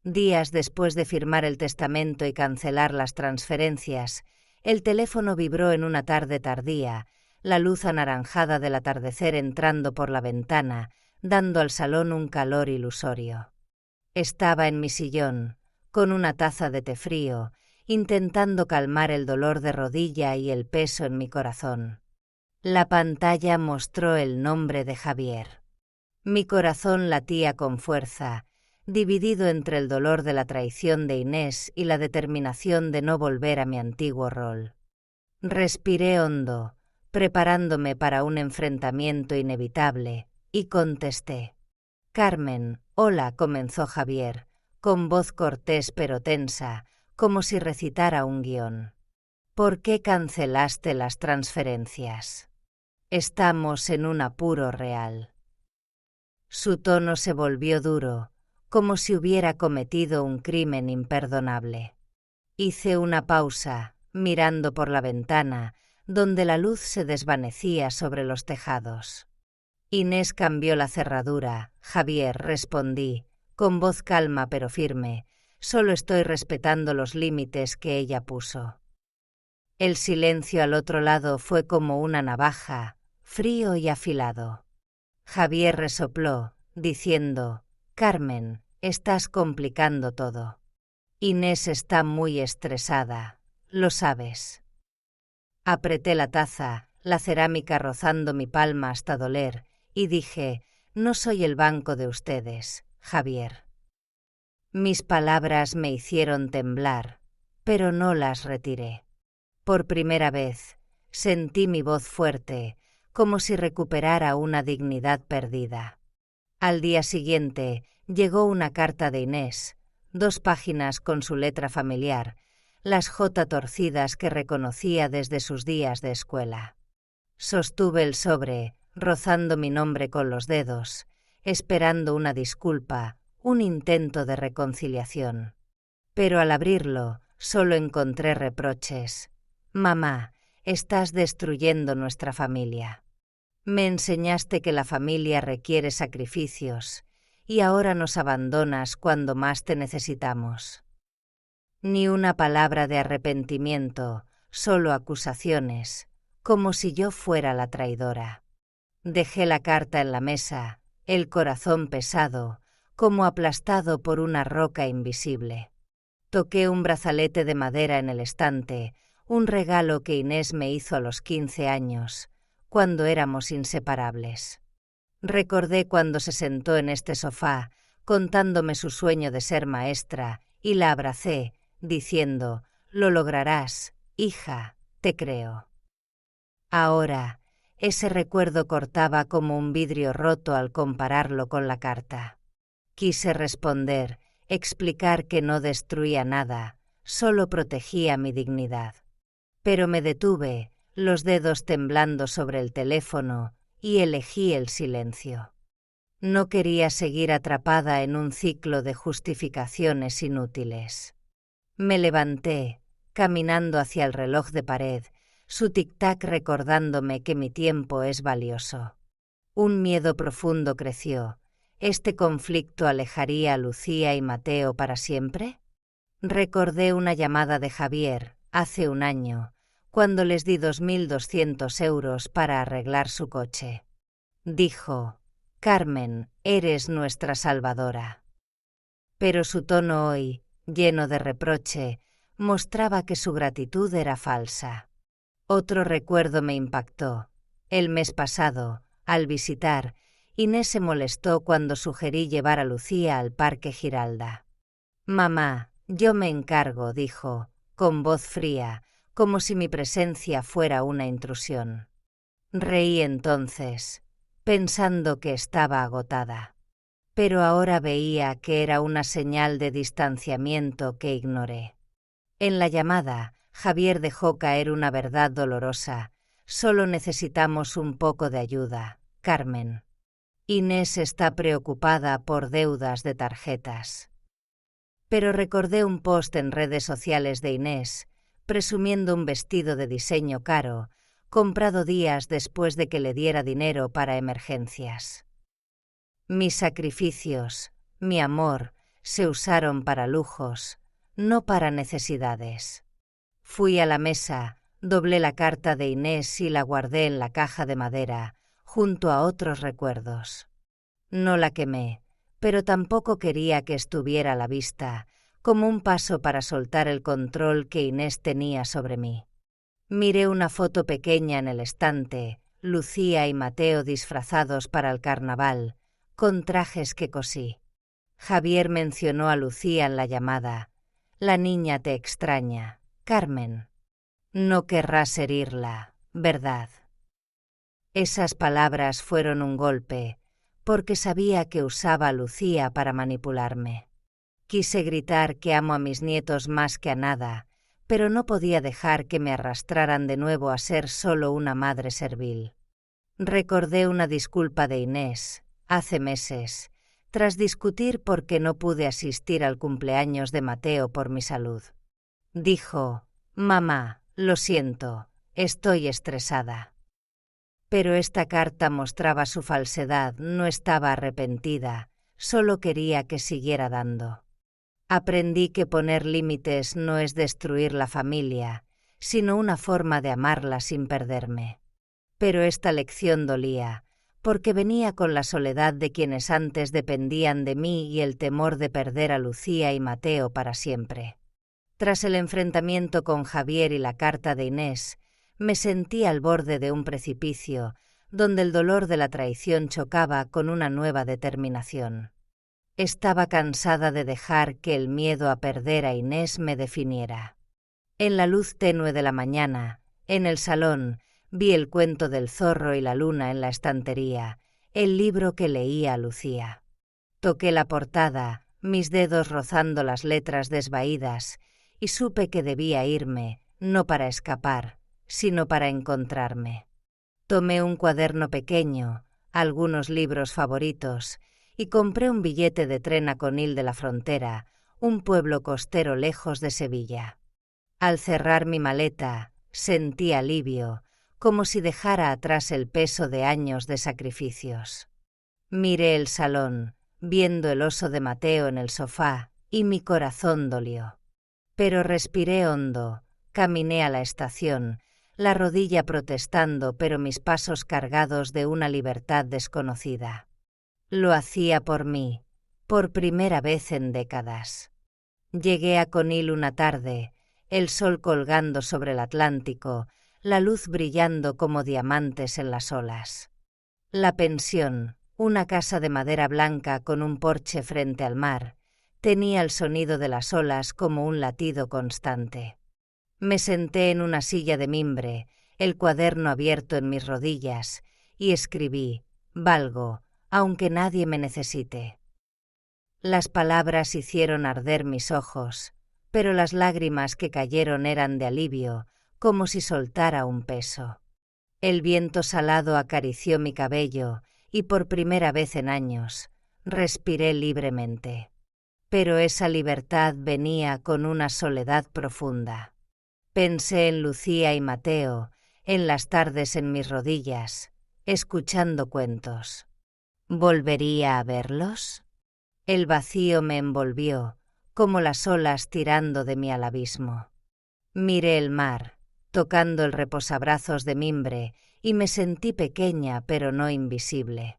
Días después de firmar el testamento y cancelar las transferencias, el teléfono vibró en una tarde tardía, la luz anaranjada del atardecer entrando por la ventana, dando al salón un calor ilusorio. Estaba en mi sillón, con una taza de té frío, intentando calmar el dolor de rodilla y el peso en mi corazón. La pantalla mostró el nombre de Javier. Mi corazón latía con fuerza, dividido entre el dolor de la traición de Inés y la determinación de no volver a mi antiguo rol. Respiré hondo, preparándome para un enfrentamiento inevitable, y contesté. «Carmen, hola», comenzó Javier, con voz cortés pero tensa, como si recitara un guión. «¿Por qué cancelaste las transferencias? Estamos en un apuro real». Su tono se volvió duro, como si hubiera cometido un crimen imperdonable. Hice una pausa, mirando por la ventana, donde la luz se desvanecía sobre los tejados. Inés cambió la cerradura. «Javier», respondí, con voz calma pero firme, «solo estoy respetando los límites que ella puso». El silencio al otro lado fue como una navaja, frío y afilado. Javier resopló, diciendo: «Carmen, estás complicando todo. Inés está muy estresada, lo sabes». Apreté la taza, la cerámica rozando mi palma hasta doler, y dije: «No soy el banco de ustedes, Javier». Mis palabras me hicieron temblar, pero no las retiré. Por primera vez, sentí mi voz fuerte, como si recuperara una dignidad perdida. Al día siguiente, llegó una carta de Inés, 2 páginas con su letra familiar, las J torcidas que reconocía desde sus días de escuela. Sostuve el sobre, rozando mi nombre con los dedos, esperando una disculpa, un intento de reconciliación. Pero al abrirlo, solo encontré reproches. Mamá, estás destruyendo nuestra familia. Me enseñaste que la familia requiere sacrificios, y ahora nos abandonas cuando más te necesitamos. Ni una palabra de arrepentimiento, solo acusaciones, como si yo fuera la traidora. Dejé la carta en la mesa, el corazón pesado, como aplastado por una roca invisible. Toqué un brazalete de madera en el estante, un regalo que Inés me hizo a los 15 años, cuando éramos inseparables. Recordé cuando se sentó en este sofá, contándome su sueño de ser maestra, y la abracé, diciendo: «Lo lograrás, hija, te creo». Ahora, ese recuerdo cortaba como un vidrio roto al compararlo con la carta. Quise responder, explicar que no destruía nada, solo protegía mi dignidad. Pero me detuve, los dedos temblando sobre el teléfono, y elegí el silencio. No quería seguir atrapada en un ciclo de justificaciones inútiles. Me levanté, caminando hacia el reloj de pared, su tic-tac recordándome que mi tiempo es valioso. Un miedo profundo creció. ¿Este conflicto alejaría a Lucía y Mateo para siempre? Recordé una llamada de Javier, hace un año, cuando les di 2.200 euros para arreglar su coche. Dijo: «Carmen, eres nuestra salvadora». Pero su tono hoy, lleno de reproche, mostraba que su gratitud era falsa. Otro recuerdo me impactó. El mes pasado, al visitar, Inés se molestó cuando sugerí llevar a Lucía al Parque Giralda. «Mamá, yo me encargo», dijo, con voz fría, como si mi presencia fuera una intrusión. Reí entonces, pensando que estaba agotada. Pero ahora veía que era una señal de distanciamiento que ignoré. En la llamada, Javier dejó caer una verdad dolorosa. «Solo necesitamos un poco de ayuda, Carmen. Inés está preocupada por deudas de tarjetas». Pero recordé un post en redes sociales de Inés, presumiendo un vestido de diseño caro, comprado días después de que le diera dinero para emergencias. Mis sacrificios, mi amor, se usaron para lujos, no para necesidades. Fui a la mesa, doblé la carta de Inés y la guardé en la caja de madera, junto a otros recuerdos. No la quemé, pero tampoco quería que estuviera a la vista, como un paso para soltar el control que Inés tenía sobre mí. Miré una foto pequeña en el estante, Lucía y Mateo disfrazados para el carnaval, con trajes que cosí. Javier mencionó a Lucía en la llamada. «La niña te extraña, Carmen. No querrás herirla, ¿verdad?». Esas palabras fueron un golpe, porque sabía que usaba a Lucía para manipularme. Quise gritar que amo a mis nietos más que a nada, pero no podía dejar que me arrastraran de nuevo a ser solo una madre servil. Recordé una disculpa de Inés, hace meses, tras discutir porque no pude asistir al cumpleaños de Mateo por mi salud. Dijo: «Mamá, lo siento, estoy estresada». Pero esta carta mostraba su falsedad, no estaba arrepentida, solo quería que siguiera dando. Aprendí que poner límites no es destruir la familia, sino una forma de amarla sin perderme. Pero esta lección dolía, porque venía con la soledad de quienes antes dependían de mí y el temor de perder a Lucía y Mateo para siempre. Tras el enfrentamiento con Javier y la carta de Inés, me sentí al borde de un precipicio, donde el dolor de la traición chocaba con una nueva determinación. Estaba cansada de dejar que el miedo a perder a Inés me definiera. En la luz tenue de la mañana, en el salón, vi el cuento del zorro y la luna en la estantería, el libro que leía a Lucía. Toqué la portada, mis dedos rozando las letras desvaídas, y supe que debía irme, no para escapar, sino para encontrarme. Tomé un cuaderno pequeño, algunos libros favoritos, y compré un billete de tren a Conil de la Frontera, un pueblo costero lejos de Sevilla. Al cerrar mi maleta, sentí alivio, como si dejara atrás el peso de años de sacrificios. Miré el salón, viendo el oso de Mateo en el sofá, y mi corazón dolió. Pero respiré hondo, caminé a la estación, la rodilla protestando pero mis pasos cargados de una libertad desconocida. Lo hacía por mí, por primera vez en décadas. Llegué a Conil una tarde, el sol colgando sobre el Atlántico, la luz brillando como diamantes en las olas. La pensión, una casa de madera blanca con un porche frente al mar, tenía el sonido de las olas como un latido constante. Me senté en una silla de mimbre, el cuaderno abierto en mis rodillas, y escribí: «Valgo, aunque nadie me necesite». Las palabras hicieron arder mis ojos, pero las lágrimas que cayeron eran de alivio, como si soltara un peso. El viento salado acarició mi cabello y por primera vez en años respiré libremente. Pero esa libertad venía con una soledad profunda. Pensé en Lucía y Mateo, en las tardes en mis rodillas, escuchando cuentos. ¿Volvería a verlos? El vacío me envolvió, como las olas tirando de mí al abismo. Miré el mar, tocando el reposabrazos de mimbre, y me sentí pequeña pero no invisible.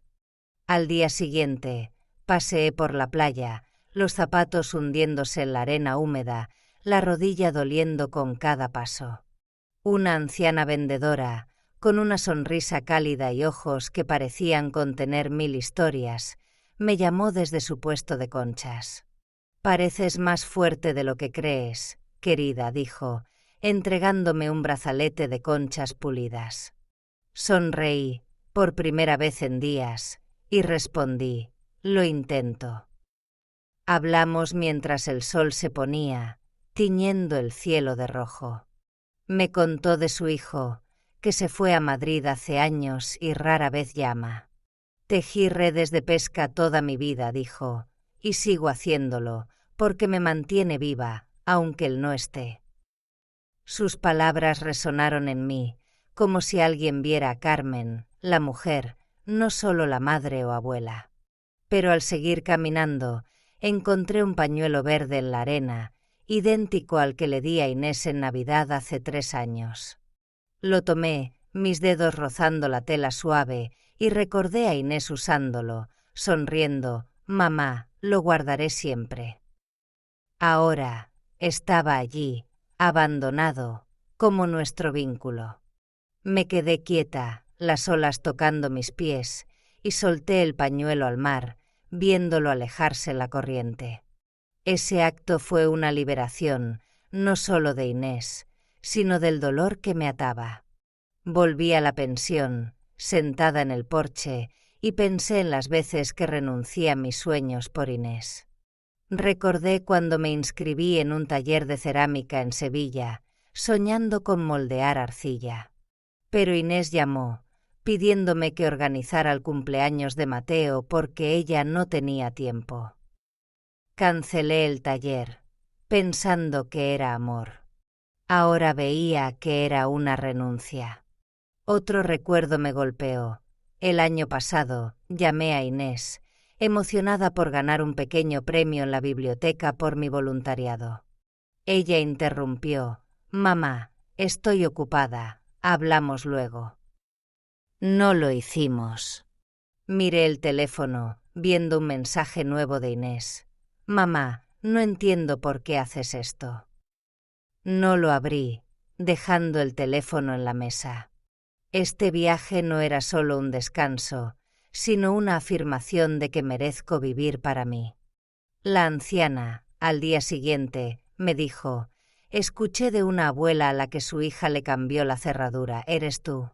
Al día siguiente, paseé por la playa, los zapatos hundiéndose en la arena húmeda, la rodilla doliendo con cada paso. Una anciana vendedora, con una sonrisa cálida y ojos que parecían contener 1000 historias, me llamó desde su puesto de conchas. «Pareces más fuerte de lo que crees, querida», dijo, entregándome un brazalete de conchas pulidas. Sonreí, por primera vez en días, y respondí: «Lo intento». Hablamos mientras el sol se ponía, tiñendo el cielo de rojo. Me contó de su hijo, que se fue a Madrid hace años y rara vez llama. «Tejí redes de pesca toda mi vida», dijo, «y sigo haciéndolo, porque me mantiene viva, aunque él no esté». Sus palabras resonaron en mí, como si alguien viera a Carmen, la mujer, no solo la madre o abuela. Pero al seguir caminando, encontré un pañuelo verde en la arena, idéntico al que le di a Inés en Navidad hace 3 años. Lo tomé, mis dedos rozando la tela suave, y recordé a Inés usándolo, sonriendo: «Mamá, lo guardaré siempre». Ahora estaba allí, abandonado, como nuestro vínculo. Me quedé quieta, las olas tocando mis pies, y solté el pañuelo al mar, viéndolo alejarse la corriente. Ese acto fue una liberación, no solo de Inés, sino del dolor que me ataba. Volví a la pensión, sentada en el porche, y pensé en las veces que renuncié a mis sueños por Inés. Recordé cuando me inscribí en un taller de cerámica en Sevilla, soñando con moldear arcilla. Pero Inés llamó, pidiéndome que organizara el cumpleaños de Mateo porque ella no tenía tiempo. Cancelé el taller, pensando que era amor. Ahora veía que era una renuncia. Otro recuerdo me golpeó. El año pasado llamé a Inés, emocionada por ganar un pequeño premio en la biblioteca por mi voluntariado. Ella interrumpió: «Mamá, estoy ocupada, hablamos luego». No lo hicimos. Miré el teléfono, viendo un mensaje nuevo de Inés. «Mamá, no entiendo por qué haces esto». No lo abrí, dejando el teléfono en la mesa. Este viaje no era solo un descanso, sino una afirmación de que merezco vivir para mí. La anciana, al día siguiente, me dijo: escuché de una abuela a la que su hija le cambió la cerradura. ¿Eres tú?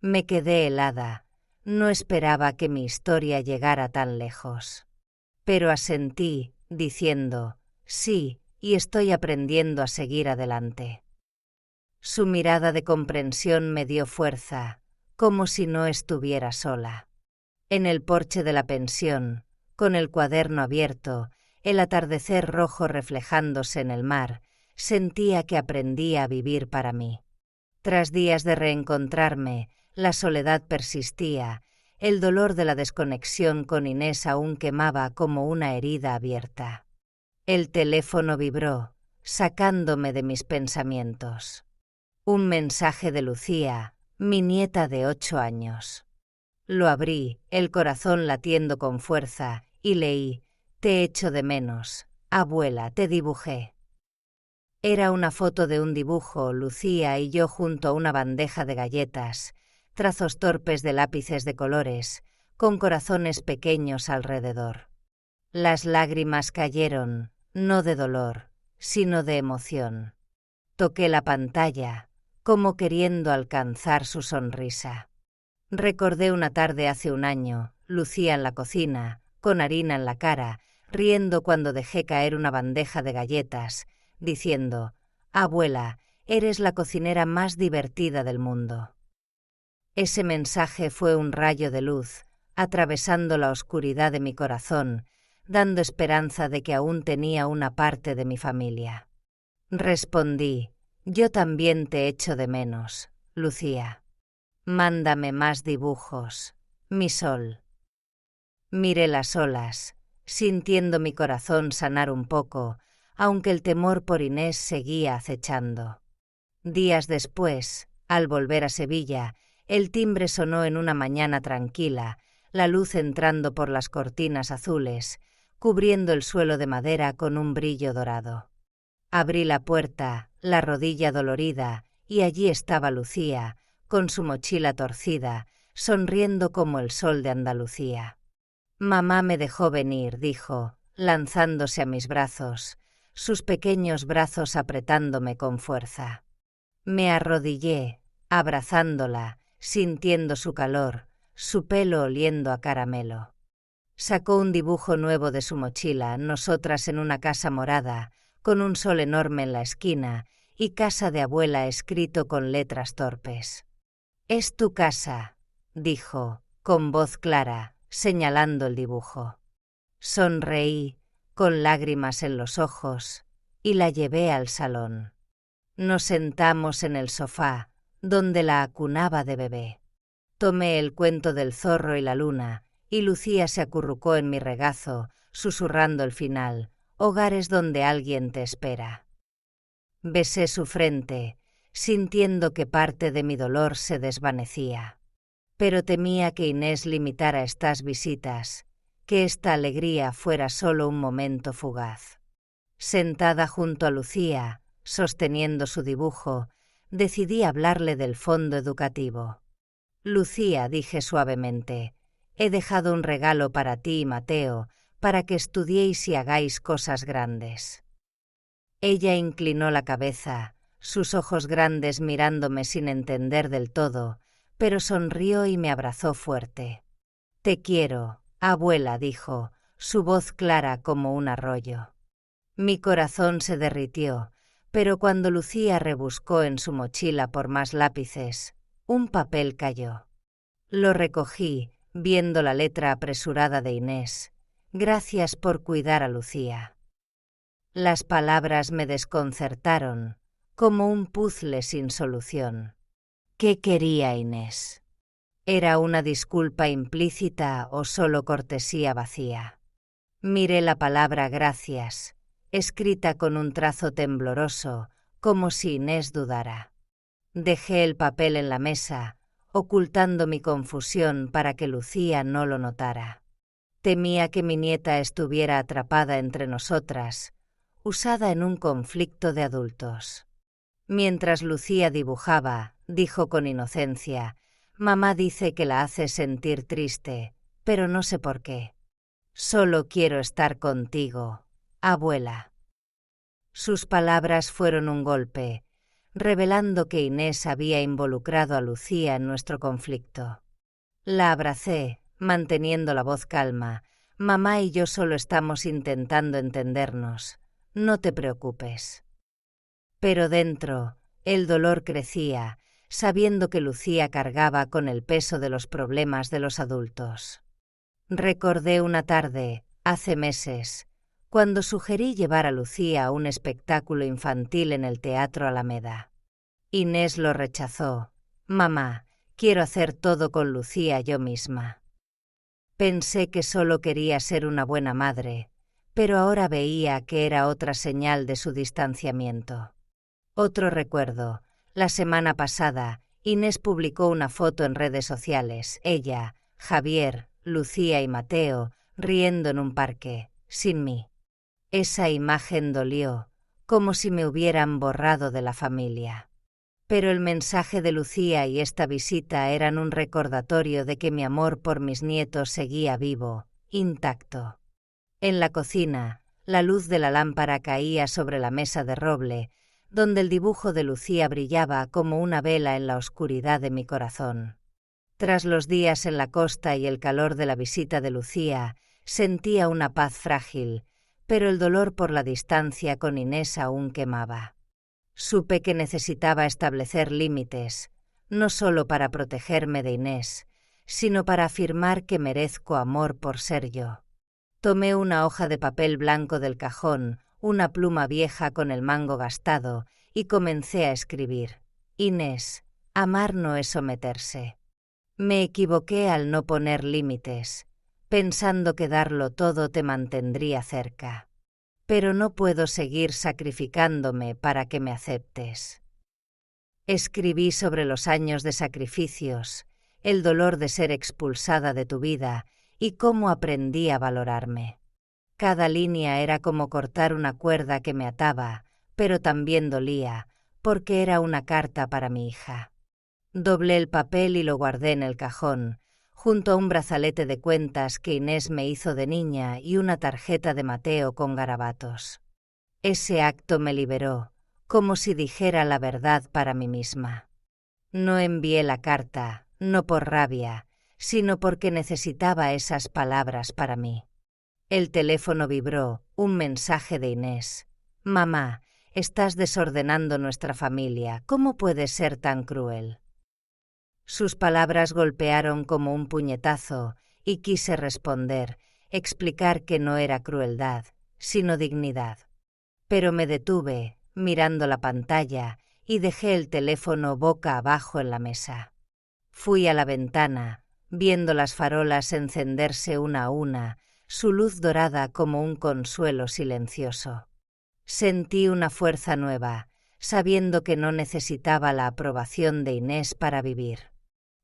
Me quedé helada. No esperaba que mi historia llegara tan lejos. Pero asentí, diciendo: sí, y estoy aprendiendo a seguir adelante. Su mirada de comprensión me dio fuerza, como si no estuviera sola. En el porche de la pensión, con el cuaderno abierto, el atardecer rojo reflejándose en el mar, sentía que aprendía a vivir para mí. Tras días de reencontrarme, la soledad persistía, el dolor de la desconexión con Inés aún quemaba como una herida abierta. El teléfono vibró, sacándome de mis pensamientos. Un mensaje de Lucía, mi nieta de 8 años. Lo abrí, el corazón latiendo con fuerza, y leí: te echo de menos, abuela, te dibujé. Era una foto de un dibujo, Lucía y yo junto a una bandeja de galletas, trazos torpes de lápices de colores, con corazones pequeños alrededor. Las lágrimas cayeron, no de dolor, sino de emoción. Toqué la pantalla, como queriendo alcanzar su sonrisa. Recordé una tarde hace un año, Lucía en la cocina, con harina en la cara, riendo cuando dejé caer una bandeja de galletas, diciendo: abuela, eres la cocinera más divertida del mundo. Ese mensaje fue un rayo de luz, atravesando la oscuridad de mi corazón, dando esperanza de que aún tenía una parte de mi familia. Respondí: yo también te echo de menos, Lucía. Mándame más dibujos, mi sol. Miré las olas, sintiendo mi corazón sanar un poco, aunque el temor por Inés seguía acechando. Días después, al volver a Sevilla, el timbre sonó en una mañana tranquila, la luz entrando por las cortinas azules, cubriendo el suelo de madera con un brillo dorado. Abrí la puerta, la rodilla dolorida, y allí estaba Lucía, con su mochila torcida, sonriendo como el sol de Andalucía. Mamá me dejó venir, dijo, lanzándose a mis brazos, sus pequeños brazos apretándome con fuerza. Me arrodillé, abrazándola, sintiendo su calor, su pelo oliendo a caramelo. Sacó un dibujo nuevo de su mochila, nosotras en una casa morada, con un sol enorme en la esquina y casa de abuela escrito con letras torpes. «Es tu casa», dijo, con voz clara, señalando el dibujo. Sonreí, con lágrimas en los ojos, y la llevé al salón. Nos sentamos en el sofá, donde la acunaba de bebé. Tomé el cuento del zorro y la luna, y Lucía se acurrucó en mi regazo, susurrando el final: «Hogares donde alguien te espera». Besé su frente, sintiendo que parte de mi dolor se desvanecía. Pero temía que Inés limitara estas visitas, que esta alegría fuera solo un momento fugaz. Sentada junto a Lucía, sosteniendo su dibujo, decidí hablarle del fondo educativo. «Lucía», dije suavemente, «he dejado un regalo para ti y Mateo, para que estudiéis y hagáis cosas grandes». Ella inclinó la cabeza, sus ojos grandes mirándome sin entender del todo, pero sonrió y me abrazó fuerte. «Te quiero, abuela», dijo, su voz clara como un arroyo. Mi corazón se derritió, pero cuando Lucía rebuscó en su mochila por más lápices, un papel cayó. Lo recogí, viendo la letra apresurada de Inés: «Gracias por cuidar a Lucía». Las palabras me desconcertaron, como un puzle sin solución. ¿Qué quería Inés? ¿Era una disculpa implícita o solo cortesía vacía? Miré la palabra gracias, escrita con un trazo tembloroso, como si Inés dudara. Dejé el papel en la mesa, ocultando mi confusión para que Lucía no lo notara. Temía que mi nieta estuviera atrapada entre nosotras, usada en un conflicto de adultos. Mientras Lucía dibujaba, dijo con inocencia: «Mamá dice que la hace sentir triste, pero no sé por qué». Solo quiero estar contigo, abuela. Sus palabras fueron un golpe, revelando que Inés había involucrado a Lucía en nuestro conflicto. La abracé, manteniendo la voz calma. Mamá y yo solo estamos intentando entendernos. No te preocupes. Pero dentro, el dolor crecía, sabiendo que Lucía cargaba con el peso de los problemas de los adultos. Recordé una tarde, hace meses, cuando sugerí llevar a Lucía a un espectáculo infantil en el Teatro Alameda. Inés lo rechazó. Mamá, quiero hacer todo con Lucía yo misma. Pensé que solo quería ser una buena madre, pero ahora veía que era otra señal de su distanciamiento. Otro recuerdo. La semana pasada, Inés publicó una foto en redes sociales, ella, Javier, Lucía y Mateo, riendo en un parque, sin mí. Esa imagen dolió, como si me hubieran borrado de la familia. Pero el mensaje de Lucía y esta visita eran un recordatorio de que mi amor por mis nietos seguía vivo, intacto. En la cocina, la luz de la lámpara caía sobre la mesa de roble, donde el dibujo de Lucía brillaba como una vela en la oscuridad de mi corazón. Tras los días en la costa y el calor de la visita de Lucía, sentía una paz frágil, pero el dolor por la distancia con Inés aún quemaba. Supe que necesitaba establecer límites, no solo para protegerme de Inés, sino para afirmar que merezco amor por ser yo. Tomé una hoja de papel blanco del cajón, una pluma vieja con el mango gastado, y comencé a escribir. Inés, amar no es someterse. Me equivoqué al no poner límites, pensando que darlo todo te mantendría cerca. Pero no puedo seguir sacrificándome para que me aceptes. Escribí sobre los años de sacrificios, el dolor de ser expulsada de tu vida y cómo aprendí a valorarme. Cada línea era como cortar una cuerda que me ataba, pero también dolía, porque era una carta para mi hija. Doblé el papel y lo guardé en el cajón, junto a un brazalete de cuentas que Inés me hizo de niña y una tarjeta de Mateo con garabatos. Ese acto me liberó, como si dijera la verdad para mí misma. No envié la carta, no por rabia, sino porque necesitaba esas palabras para mí. El teléfono vibró, un mensaje de Inés. Mamá, estás desordenando nuestra familia, ¿cómo puedes ser tan cruel? Sus palabras golpearon como un puñetazo y quise responder, explicar que no era crueldad, sino dignidad. Pero me detuve, mirando la pantalla, y dejé el teléfono boca abajo en la mesa. Fui a la ventana, viendo las farolas encenderse una a una, su luz dorada como un consuelo silencioso. Sentí una fuerza nueva, sabiendo que no necesitaba la aprobación de Inés para vivir.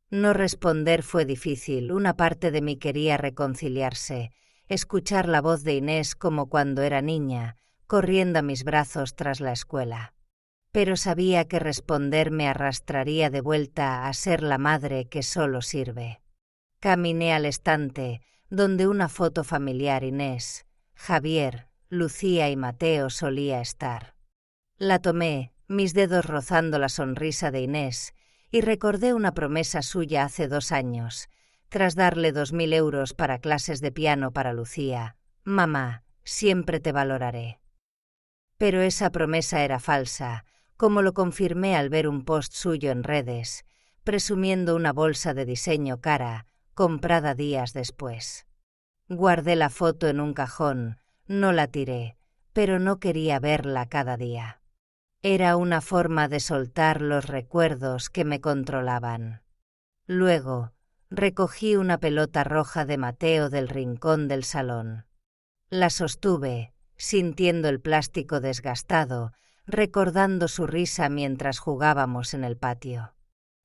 No responder fue difícil, una parte de mí quería reconciliarse, escuchar la voz de Inés como cuando era niña, corriendo a mis brazos tras la escuela. Pero sabía que responder me arrastraría de vuelta a ser la madre que solo sirve. Caminé al estante, donde una foto familiar Inés, Javier, Lucía y Mateo solía estar. La tomé, mis dedos rozando la sonrisa de Inés, y recordé una promesa suya hace 2 años, tras darle 2000 euros para clases de piano para Lucía. Mamá, siempre te valoraré. Pero esa promesa era falsa, como lo confirmé al ver un post suyo en redes, presumiendo una bolsa de diseño cara, comprada días después. Guardé la foto en un cajón, no la tiré, pero no quería verla cada día. Era una forma de soltar los recuerdos que me controlaban. Luego, recogí una pelota roja de Mateo del rincón del salón. La sostuve, sintiendo el plástico desgastado, recordando su risa mientras jugábamos en el patio.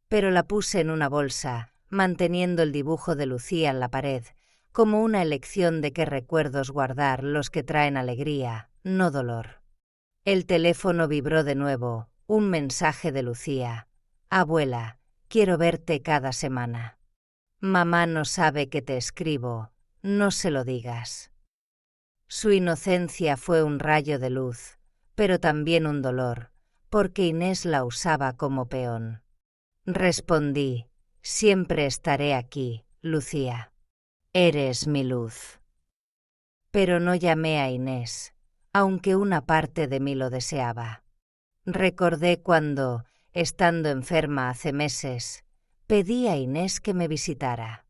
Pero la puse en una bolsa, manteniendo el dibujo de Lucía en la pared, como una elección de qué recuerdos guardar, los que traen alegría, no dolor. El teléfono vibró de nuevo, un mensaje de Lucía. Abuela, quiero verte cada semana. Mamá no sabe que te escribo, no se lo digas. Su inocencia fue un rayo de luz, pero también un dolor, porque Inés la usaba como peón. Respondí: siempre estaré aquí, Lucía. Eres mi luz. Pero no llamé a Inés, aunque una parte de mí lo deseaba. Recordé cuando, estando enferma hace meses, pedí a Inés que me visitara.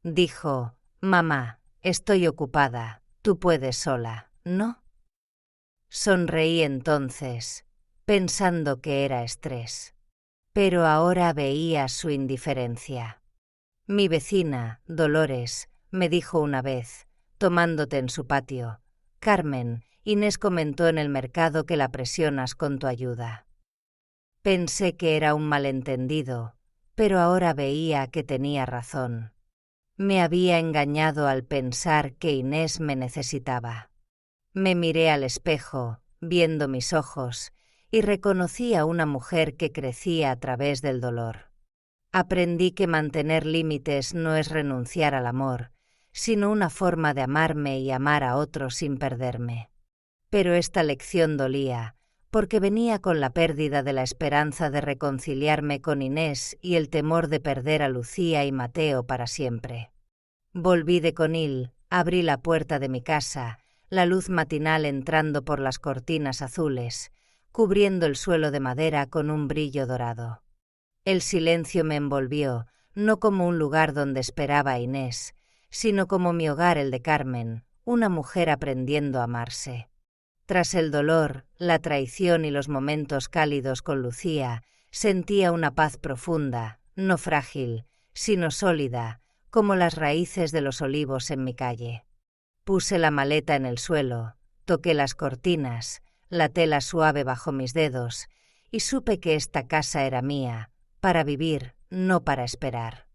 Dijo: mamá, estoy ocupada, tú puedes sola, ¿no? Sonreí entonces, pensando que era estrés. Pero ahora veía su indiferencia. Mi vecina, Dolores, me dijo una vez, tomándote en su patio: Carmen, Inés comentó en el mercado que la presionas con tu ayuda. Pensé que era un malentendido, pero ahora veía que tenía razón. Me había engañado al pensar que Inés me necesitaba. Me miré al espejo, viendo mis ojos, y reconocí a una mujer que crecía a través del dolor. Aprendí que mantener límites no es renunciar al amor, sino una forma de amarme y amar a otros sin perderme. Pero esta lección dolía, porque venía con la pérdida de la esperanza de reconciliarme con Inés y el temor de perder a Lucía y Mateo para siempre. Volví de Conil, abrí la puerta de mi casa, la luz matinal entrando por las cortinas azules, cubriendo el suelo de madera con un brillo dorado. El silencio me envolvió, no como un lugar donde esperaba a Inés, sino como mi hogar, el de Carmen, una mujer aprendiendo a amarse. Tras el dolor, la traición y los momentos cálidos con Lucía, sentía una paz profunda, no frágil, sino sólida, como las raíces de los olivos en mi calle. Puse la maleta en el suelo, toqué las cortinas, la tela suave bajo mis dedos, y supe que esta casa era mía, para vivir, no para esperar.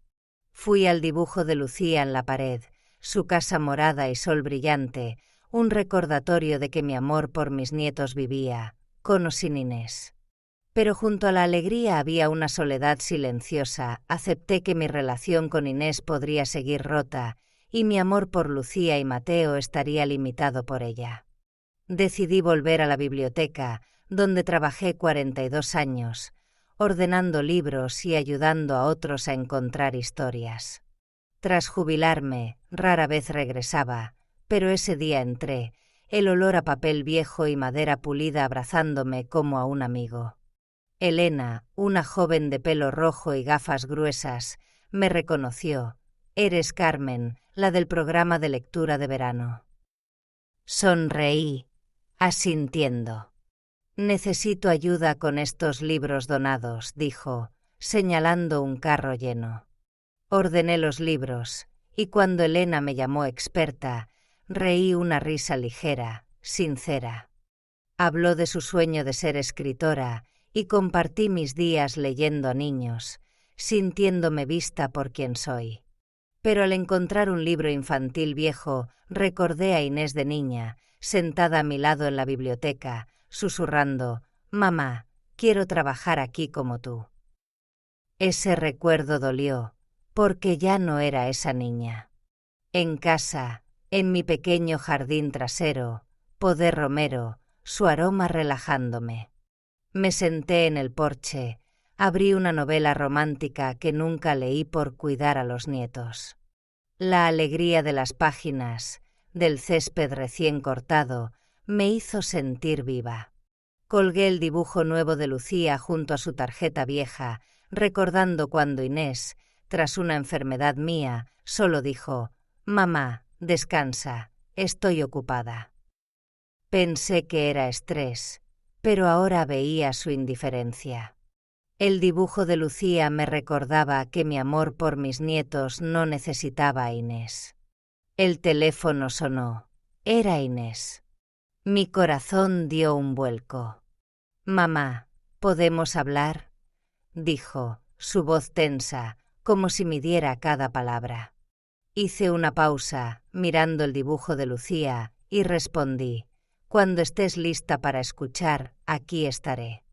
Fui al dibujo de Lucía en la pared, su casa morada y sol brillante, un recordatorio de que mi amor por mis nietos vivía, con o sin Inés. Pero junto a la alegría había una soledad silenciosa. Acepté que mi relación con Inés podría seguir rota, y mi amor por Lucía y Mateo estaría limitado por ella. Decidí volver a la biblioteca, donde trabajé 42 años, ordenando libros y ayudando a otros a encontrar historias. Tras jubilarme, rara vez regresaba, pero ese día entré, el olor a papel viejo y madera pulida abrazándome como a un amigo. Elena, una joven de pelo rojo y gafas gruesas, me reconoció. Eres Carmen, la del programa de lectura de verano. Sonreí, asintiendo. Necesito ayuda con estos libros donados, dijo, señalando un carro lleno. Ordené los libros, y cuando Elena me llamó experta, reí una risa ligera, sincera. Habló de su sueño de ser escritora, y compartí mis días leyendo a niños, sintiéndome vista por quien soy. Pero al encontrar un libro infantil viejo, recordé a Inés de niña, sentada a mi lado en la biblioteca, susurrando: «Mamá, quiero trabajar aquí como tú». Ese recuerdo dolió, porque ya no era esa niña. En casa, en mi pequeño jardín trasero, podé romero, su aroma relajándome. Me senté en el porche, abrí una novela romántica que nunca leí por cuidar a los nietos. La alegría de las páginas, del césped recién cortado, me hizo sentir viva. Colgué el dibujo nuevo de Lucía junto a su tarjeta vieja, recordando cuando Inés, tras una enfermedad mía, solo dijo: «Mamá, descansa, estoy ocupada». Pensé que era estrés, pero ahora veía su indiferencia. El dibujo de Lucía me recordaba que mi amor por mis nietos no necesitaba a Inés. El teléfono sonó. Era Inés. Mi corazón dio un vuelco. «Mamá, ¿podemos hablar?», dijo, su voz tensa, como si midiera cada palabra. Hice una pausa, mirando el dibujo de Lucía, y respondí: «Cuando estés lista para escuchar, aquí estaré».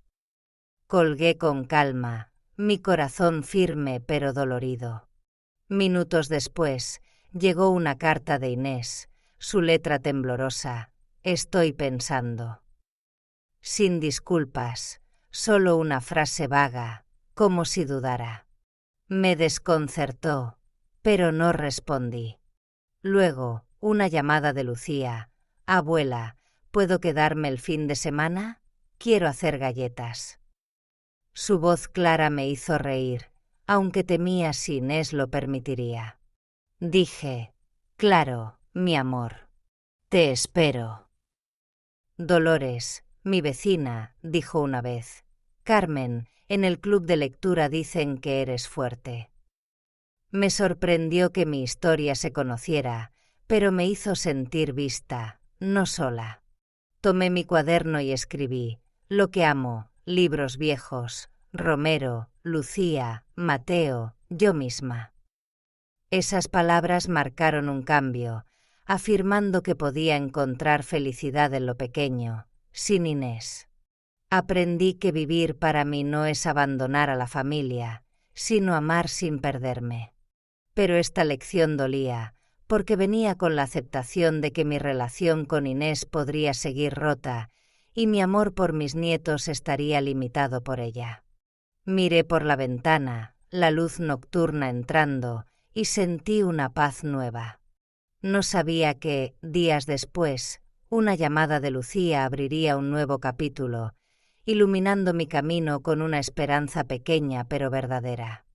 Colgué con calma, mi corazón firme pero dolorido. Minutos después, llegó una carta de Inés, su letra temblorosa. Estoy pensando. Sin disculpas, solo una frase vaga, como si dudara. Me desconcertó, pero no respondí. Luego, una llamada de Lucía. Abuela, ¿puedo quedarme el fin de semana? Quiero hacer galletas. Su voz clara me hizo reír, aunque temía si Inés lo permitiría. Dije, claro, mi amor. Te espero. Dolores, mi vecina, dijo una vez. Carmen, en el club de lectura dicen que eres fuerte. Me sorprendió que mi historia se conociera, pero me hizo sentir vista, no sola. Tomé mi cuaderno y escribí, lo que amo, libros viejos, Romero, Lucía, Mateo, yo misma. Esas palabras marcaron un cambio, afirmando que podía encontrar felicidad en lo pequeño, sin Inés. Aprendí que vivir para mí no es abandonar a la familia, sino amar sin perderme. Pero esta lección dolía, porque venía con la aceptación de que mi relación con Inés podría seguir rota y mi amor por mis nietos estaría limitado por ella. Miré por la ventana, la luz nocturna entrando, y sentí una paz nueva. No sabía que, días después, una llamada de Lucía abriría un nuevo capítulo, iluminando mi camino con una esperanza pequeña pero verdadera.